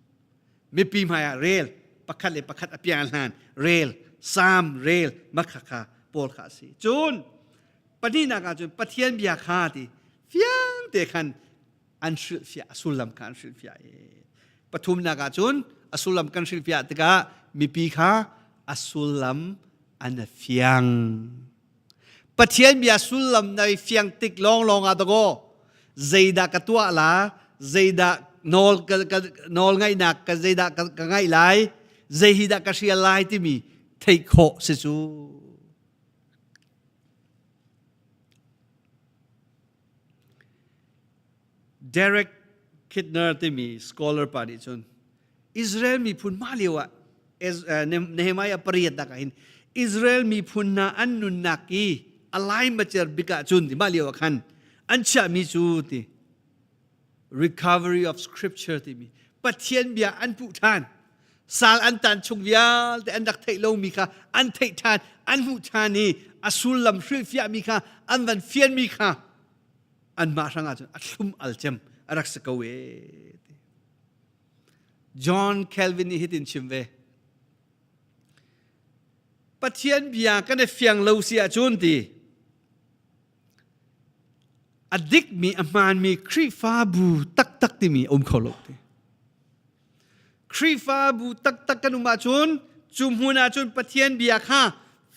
มีปีมายาเรลประคัดเลยประคัดอภิญญาเรลซามเรลมักคาโปลคาสีจุนปนีนักจุนปะเทียนเบียค่ะที่เฟียงเตคันอันสุลฟิยาสุลลัมกันสุลฟิยาปฐุมนักจุนอสุลลัมกันสุลฟิยาตกะมีปีค่ะอสุลลัมอันเฟียงปะเทียนเบียสุลลัมในเฟียงติกลองอาตโกเจดากตัวละเจดานอลไงนักกับเจดากไงไหลเจฮิดากเชียไหลที่มีเทโคสิจูDerek Kidner ที่มี scholar ปาดิชนอิสราเอลมีพุนมาเลียวะเนหมายาปริยัตตะกันอิสราเอลมีพุนนาอันนุนนักีอะไรมาเจอบิกะจุนที่มาเลียวะคันอันชะมีจูที่ recovery of scripture ที่มีปัจเจียนเบียอันผู้ทานสาลอันตันชงยาแต่อันดักเทโลมีค่ะอันเททานอันผู้ทานนี่อสุลลัมฟรีฟิยามีค่ะอันวันเฟียนมีค่ะอันมาสังอาจอัลลุมอัลเจมรักษาเกวจอห์นเคลวินนี่ฮิตินชิมเวปัจเจียนเบียกันในเฟียงเลวเสียจุนตีอดิกมีอามานมีครีฟาบูตักที่มีอมขลุกตีครีฟาบูตักกันอุมาจุนจุมหุนาจุนปัจเจียนเบียค่ะ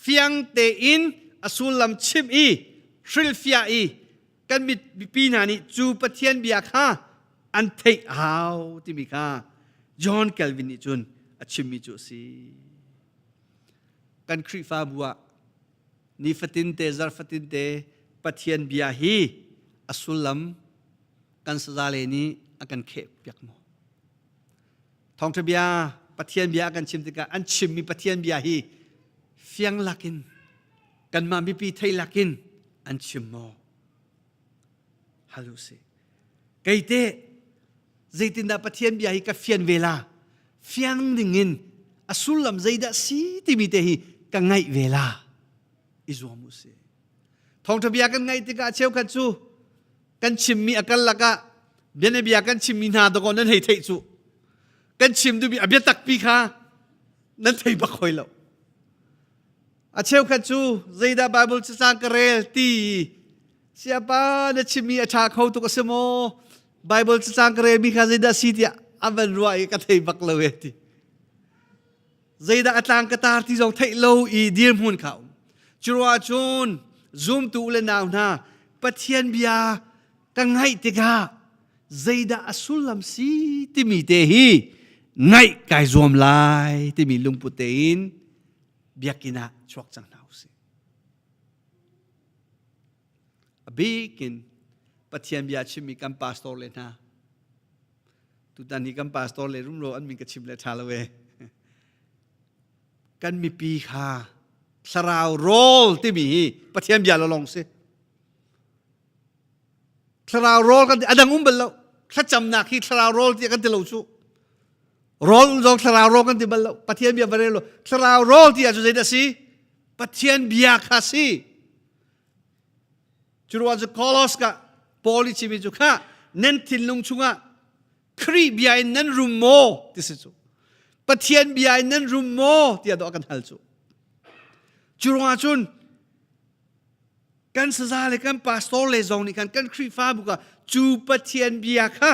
เฟียงเตอินอสุลลัมชิมอีทริลฟิยาอีกันมีปีนานี่จูปะเทียนเบียค่ะอันเทหาวที่มีค่ะจอห์นเคลวินนี่จุนอชิมมิจูซีกันครีฟ้าบัวนี่ฟัตินเตซาร์ฟัตินเตปะเทียนเบียฮีอสุลลัมกันสซาเลนีอากันเคปยักโมทองทะเบียปะเทียนเบียกันชิมติกาอันชิมมีปะเทียนเบียฮีเฟียงลักินกันมามีปีไทยลักินอันชิมโมฮัลโหลสิไกเต้ใจตินดาปะเทียนเบียฮีกับเฟียนเวลาเฟียงดิ่งินอสุลลัมใจดาสีที่มีเตฮีกังไงเวลาอิจวามุสิ ทองทบียกันไงติกาเชียวกันจูกันชิมมีอากันละกะเบียนเบียกันชิมมีนาตะกอนนั้นให้เทจูกันชิมดูบีอเบียตักปีค่ะนั้นเทบักคอยแล้วอาเชียวกันจูใจดาไบเบิลจะสร้างกระเรตีsiapa na chimi acha khau tu kasemo bible sang kare mi kha zaida sitia avan ruai ka thei bak lo eti zaida atlang ka tar ti jong thei lo I dir mun khau churwa chun zoom tu le naw na pathian bia ka ngai te ga zaida asulam si ti mi te hi ngai kai zom lai ti mi lung putein biakina chok chang na bikin pathian bia chimi kan pastor le na tu tani kan pastor le rum ro an min ka chim le tha lo we kan mi pi kha sarau rol ti mi pathian bia lo long se sarau rol kan adang bel lo kha cham na khi sarau rol ti kan ti lo chu rol jong sarau rol kan ti bel lo pathian bia bare lo sarau rol ti a ju da si pathian bia kha si Churwa ju kolos ka poli chimi ju kha nen thin lung chunga khri biai nan rum mo tisi chu pathian biai nan rum mo tia do kan hal chu churwa chun kan saza le kan pastor le zong ni kan khri fa bu ka chu pathian bia kha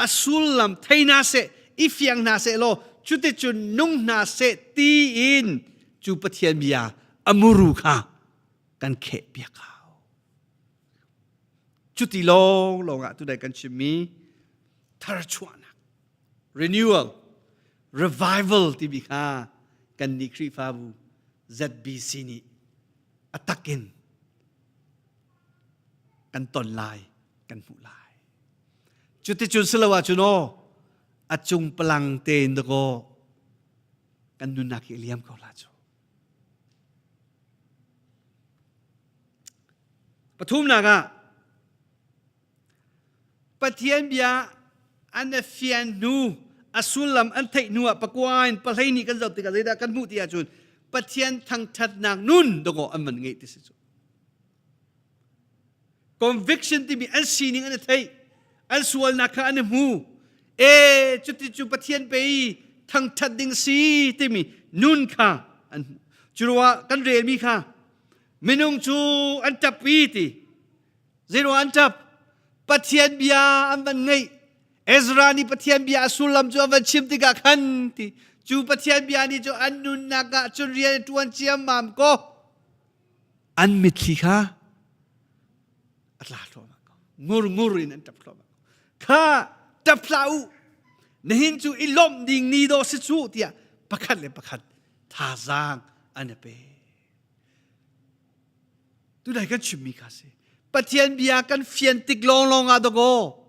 asul lam thaina se ifyang na se lo chute chun nung na se ti in chu pathian bia amuru kha kan khe bia khaจุดที่ลงอ่ะตัวใดกันชิมีทารชวนะ renewal revival ที่บิค่ากันนิครีฟาบู ZBC นี่อัตกินกันตนลายกันผู้ลายจุดที่จุดสละวะจุโนอจุงพลังเตนตะโกกันนุนักเลียมเขาลาจูปทุมนากะpathian bia an fian nu asulam an thei nu pakwain palhai ni kan zot ti ka zaida kan mu ti a chun pathian thang that nak nun dongo aman ngei ti su conviction ti mi an sining an thei an sual na kha an mu chuti chu pathian pe thang that ding si ti mi nun kha an churwa kan rel mi kha minung chu an tap pi ti zero an tap pathian bia aman ngai Ezra ni pathian bia asulam chu avan chim ti ga khan ti chu pathian bia ni chu annun naga chun rian tuan chiam mam ko an mit thi kha atla thlo ma ko ngur in an tap thlo ma kha tap lau nehin chu ilom ding ni do si chu tia pakhat le pakhat tha zang an pe tu dai kan chim mi kha se pathian bia kan fian tik long a dogo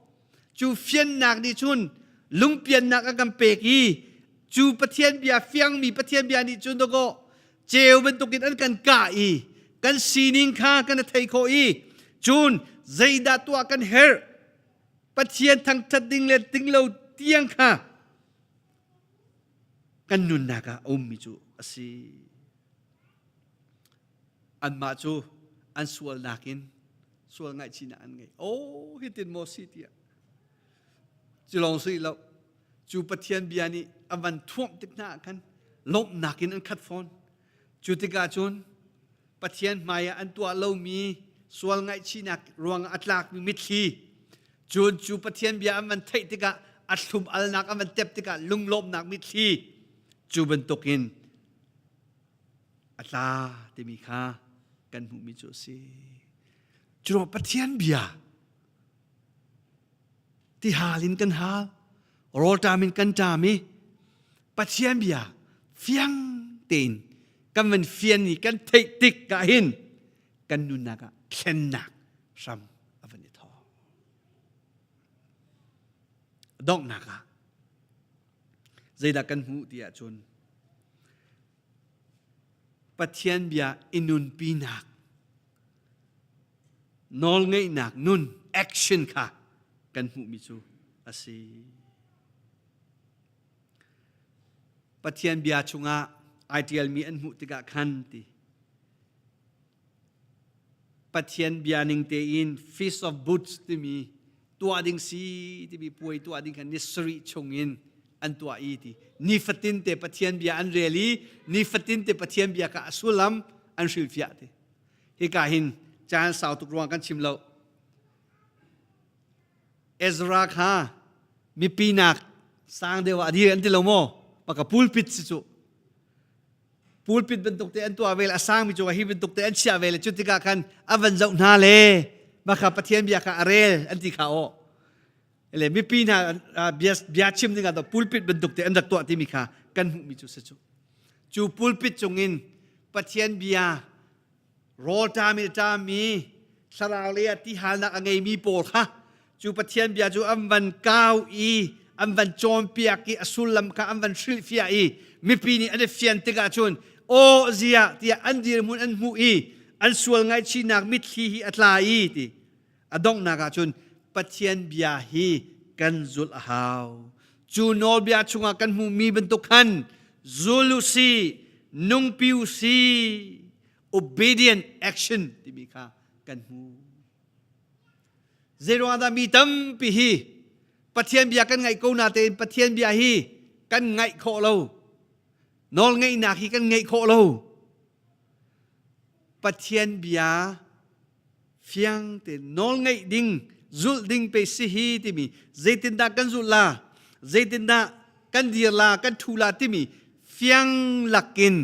chu fian nak ni chun lung pian nak agam peki chu pathian bia fiang mi pathian bia ni chun dogo cheu ben tukin an kan ka I kan sining kha kan thei kho I chun zaida tua kan her pathian thang that ding le ting lo tiang kha kan nun naka mi chu asi an ma chu an sual nakin sual ngai china an ngai hitin mo si tia chu long si lo chu pathian biani avan thuam tik na kan lop nakin an khat phone chu tika chun pathian maya an tua lo mi sual ngai china ruang atlak mi mithi chun chu pathian bia avan thei tika atlum al nak avan tep tika lung lop nak mithi chu ben tokin atla te mi kha kan mu mi chu si chu pathian bia ti halin kan hal rol tamin kan tami pathian bia fiang tin kan men fian ni kan thei tik ka hin kan nunaka khen nak sam avani tho dok naka zaida kan hu tia chun pathian bia inun pinak nol ngei nak nun action kha kan hu mi chu asi pathian bia chunga ideal mi an hu tika khan ti ปัจเจียนเบียนิงเตอิน Feast of Booths ที่มีตัวดิ่งสีที่มีป่วยตัวดิ่งกันนิสริชงอินอันตัวอีที่นิฟตินเตปัจเจียนเบียอันเรลีนิฟตินเตปัจเจียนเบียกับอสุลัมอันสิลฟิอาที่ฮิกาหินจานสาวตุกรวงกันชิมเราเอซราคามีปีนักสร้างเดวะดีอันที่เราโม่ปากกับพูลปิดสิจุพูลปิดเป็นตุกเตอันตัวเวลาสร้างมีจัวฮิเป็นตุกเตอันเชียเวลจุดที่กากันอวันเจ้าหน้าเลมาขับปะเทียนเบียกับอาเรลอันที่เขาเลยมีปีนักเบียชิมนี่กันตัวพูลปิดเป็นตุกเตอันดักตัวที่มีขากันมีจุดสิจุจูพูลปิดจงอินปะเทียนเบียโรตามีสลาวเลียที่หานักไงมีโปรค่ะจูปะเทียนเบียจูอัมวันก้าวอีอัมวันโจมเปียกีอสุลัมค่ะอัมวันสิลฟิอาอีมีปีนี้อันเฟียนติกาจุนโอเซียที่อันดีมุนอันมูอีอันสวลไงชีนักมิตรฮีอัตลาอีที่อดงนักจุนปะเทียนเบียฮีกันจุลฮาวจูโนเบียชุงกันมูมีเป็นตุกันจูลุซีนุงปิวซี obedient action ที่มีค่ะกันมูเจรวาดามีตั้มปีฮีปะเทียนเบียกันไงกูนาเตนปะเทียนเบียฮีกันไงโคโลนอลไงนักฮีกันไงโคโลปะเทียนเบียเฟียงเตนอลไงดิ่งจุลดิ่งไปสิฮีที่มีเจตินดากันจุลลาเจตินดากันดีลากันทูลาที่มีเฟียงหลักกิน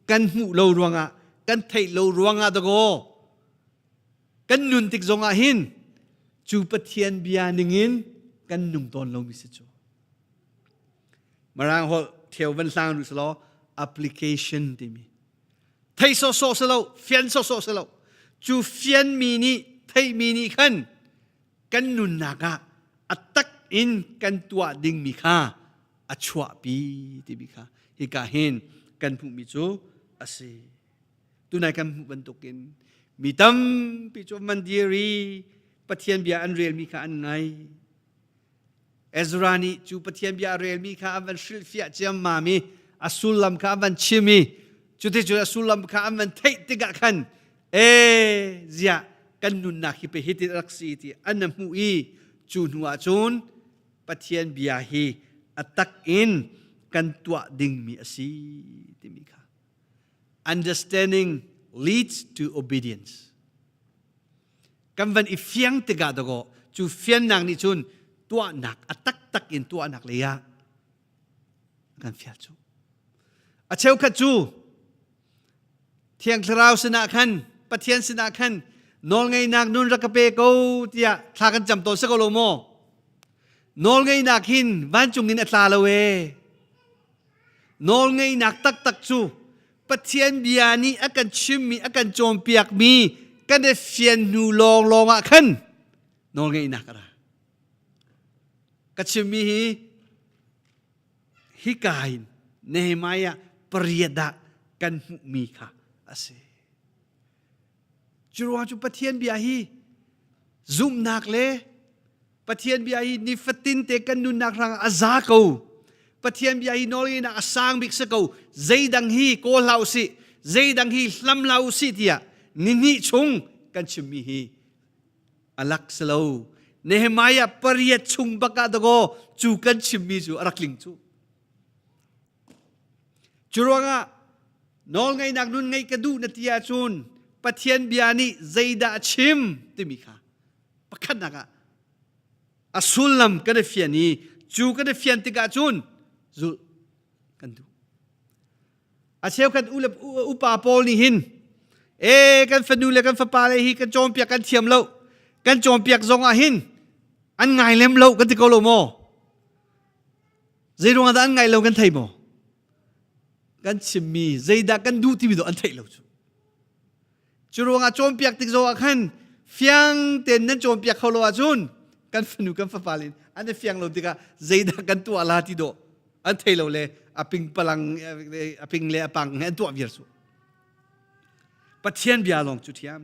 กันหูโลรวงอ่ะกันไทยโลรวงอ่ะตะโกกันนุนติกจงอาหินจูปะเทียนเบียนิงินกันนุ่งตอนลงมิสจูมารางหอเที่ยววันสร้างดูสโล application ที่มีไทยโซสโลเฟียนโซสโลจูเฟียนมีนี่ไทยมีนี่ขันกันนุนนักะอัตตักอินกันตัวดิ่งมีค่าอัชวะปีที่มีค่าฮิกาเห็นกันผู้มีจูอาศัยตัวนายกันบรรทุกินมีตั้มปิจูมันดีรีปะเทียนเบียอันเรียลมีค่าอันไงเอซรานีจูปะเทียนเบียเรียลมีค่าอันวันสิลฟิอาเจียมมามีอสุลัมค่าอันวันชิมีจุดที่จูอสุลัมค่าอันวันเทติกะขันเจียกันนุนนักฮิไปฮิติรักซีที่อันนั้นมูอีจูนัวจูนปะเทียนเบียฮีอัตตักอินกันตัวดิ่งมีอาศัยที่มีค่า understanding leads to obedience กันวันอีเฟียงติกาตะโกจูเฟียนนางนี่จุนตัวหนักอัตตักอินตัวหนักเลยอะกันเฟียจูอาเชลคัจูเทียงคราวสนาคันปะเทียนสนาคันนอนไงนักนุนรักเปโกเตียทากันจำตัวสักโลโมนอนไงนักหินวันจุงนินอัตลาละเวนอนไงนักตักจูปะเทียนเบียนี่อากันชิมมีอากันโจมเปียกมีกันเดเฟียนนูลองอ่ะขันนอนไงนักอะไรกัชิมมีฮิกายน์เนหมายะปริยดะกันมีค่ะอาศัยจุรวาจุปะเทียนเบียฮีซุมนักเลปะเทียนเบียฮีนิฟตินเตกันนุนนักรังอาซาโกปะเทียนเบียฮีนอลีนักสร้างบิกสโกใจดังฮีโกลาวสิใจดังฮีลำลาวสิเทียนิชงกันชิมีฮีอลักสโลเนหมายะปริยชงบักกาดโกจูกันชิมีจูอรักลิงจูจุรวงะนอลไงนักนุนไงกระดูนัติยาจูนปะเทียนเบียนี่ใจดาชิมที่มีค่ะปะขันนักะอสุลัมกันเฟียนี่จูกันเฟียนติกาจูนจูกันดูอาเชลกันอุปาโปนี่หินกันฟันดูเลยกันฟันปาเลยฮีกันโจมเปียกกันเทียมเล่ากันโจมเปียกซองอาหินอันไงเล็มเล่ากันติโกโลโมใจดวงอันไงเล่ากันไทยโมกันชิมมีใจดากันดูที่มีตัวอันไทยเล่าจูรวงอาโจมเปียกติกโซอาขันเฟียงเต็นนั้นโจมเปียกเขาโลอาจุนกันฟันดูกันฟันปาลินอันนี้เฟียงเราติกาใจดากันตัวลาติโดอันไทยเราเลยอพิงพลังอพิงเลอปังเห็นตัววิร์สุปะเทียนเบียลงจุดเทียม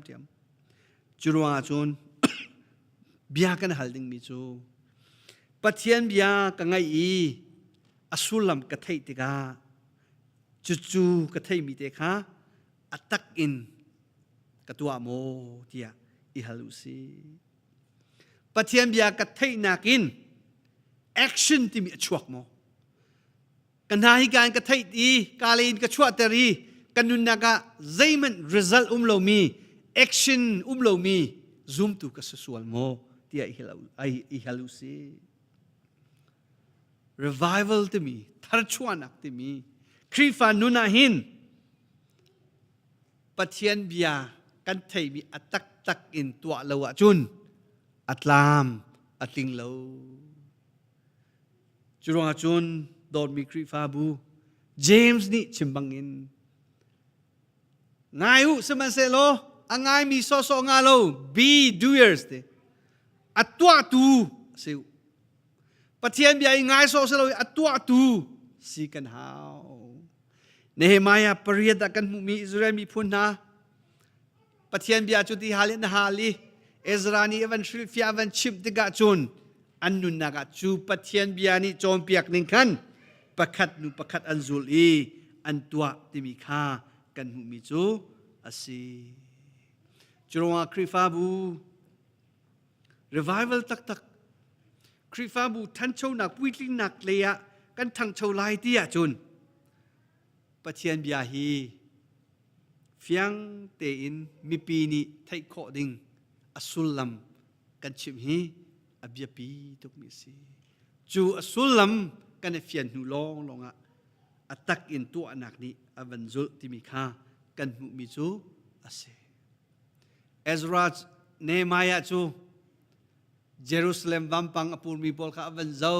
จูรวงอาจุนเบียกันหัลดิงมิจูปะเทียนเบียกันไงอีอสุลัมกะไทยติกาจูกะไทยมีเตค่ะอัตตักอิน กตัวโมเดียอิฮัลุซีปะเทียนเบียกะเทนักินแอคชั่นที่มีชวกโมกันหาหิการกะเทตีกาลินกะชวกเตรีกันนุนนากะใจมัน result โลมีแอคชั่นโลมีซูมตุกะสสวลโมเดียอิฮัลุซี revival ที่มีทาร์ชวนักที่มีครีฟานุนาหินปะเทียนเบียกันไทยมีอัตักตักอินตัวเลวจุนอัตลามอัติงเลวจุรงจุนโดนมีครีฟาบูเจมส์นี่ชิมบังอินง่ายอุสมันเซโลอังไงมีโซโซงาโล be doers เดอัตตัวตูเซวปะเทียนเบียง่ายโซโซโลอัตตัวตูสีกันหาวเนเฮมายาปริยดกันมีอิสราเอลมีพุนนาปะเทียนเบียจุดที่ฮาลินฮาลีเอซรานีเอวันฟิลฟิอาวันชิมติกาจุนอันนุนนากาจูปะเทียนเบียนี่โจมเปียกนิงคันประคัดนุประคัดอันซุลีอันตัวที่มีค่ากันหูมีจูอาศีจุรงครีฟาบู revival ตักครีฟาบูท่านโชนักวิลินักเลียกันทั้งโชไลเตียจุนปะเทียนเบียฮีเฟียงเตอินมีปีนี้ไทยโคดิงอสุลลัมกันชิมฮีอเบียปีทุกมิสีจูอสุลลัมกันเฟียนหูลองอ่ะอัตักอินตัวนักนี้อวันจุลที่มีค่ากันหูมีจูอาเซเอซราเนมายาจูเยรูซาเล็มวัมปังอปูมีบอลข้าอวันเจ้า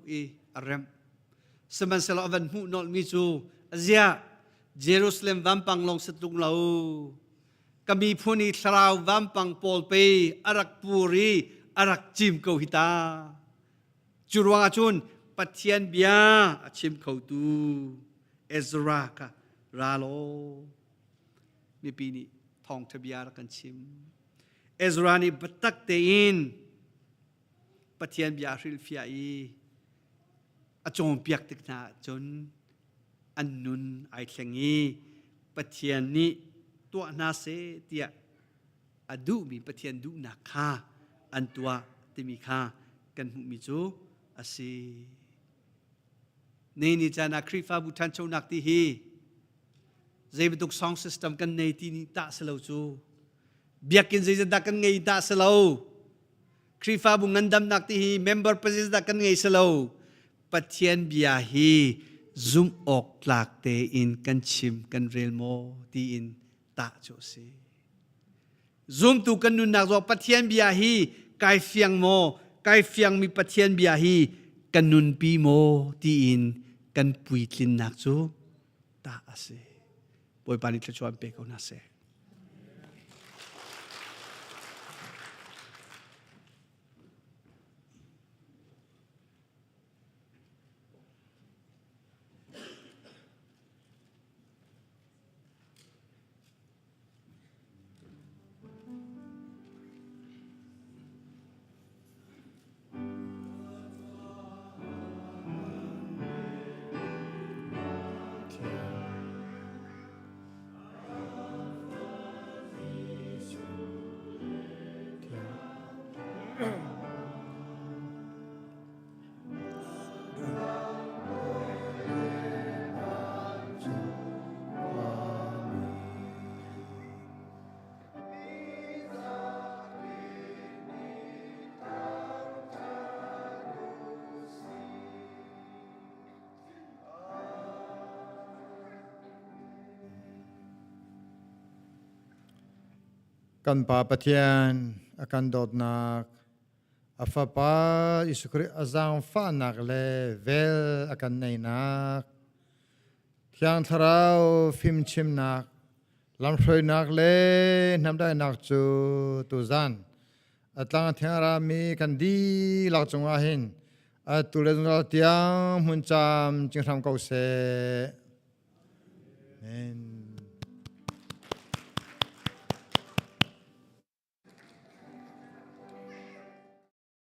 อีอารัมสมันเซลอวันหูนอลมีจูอาเซียเยรูซาเล็มวัมปังลงสตุงเลาก็มีผู้นี้สราววัมปังปอลเปอารักปูรีอารักจิมเกาหิตาจุรวงจุนปัทเทียนเบียชิมเขาตูเอซรากะราโลมีปีนี้ทองทะเบียรักันชิมเอซรานี่บัตักเตอินปัทเทียนเบียริลฟิอาอีอาจงเปียกติกนาจนอันนุนไอเข่งอีปัทเทียนนี้ตัวนาเซเตียอดูมีปัทเทียนดูนาคาอันตัวที่มีค่ากันหุมิจูอาศีในนิจานาครีฟาบุทันโชนักที่ฮีเจ็บตุกซองซิสเต็มกันในที่นี้ตาสลาวจูเบียกินเจ็บดักกันไงตาสลาวครีฟาบุงันดำนักที่ฮีเมมเบอร์ประเทศดักกันไงสลาวปัทเทียนเบียฮีzoom ออกหลักเตอินกันชิมกันเรลโมที่อินตาโจซี zoom ตูกันนุนนักว่าปัทเทียนเบียฮีกายเฟียงโมกายเฟียงมีปัทเทียนเบียฮีกันนุนปีโมที่อินกันปุยลินนักจูตาอาเซปอยปานิตชวนเปกเอานาเซกันปาปะเทียนอาการโดดนักอาฟ้าป้าอิสุคริอาจารย์ฟ้านักเลเวลอาการในนักเที่ยงทราวฟิมชิมนักลำพรอยนักเลน้ำได้นักจูตุจันอัตลังเทียงรามีกันดีหลักจงอาหินอัตุเลนเราเตียงมุนจามจึงทำเกาเส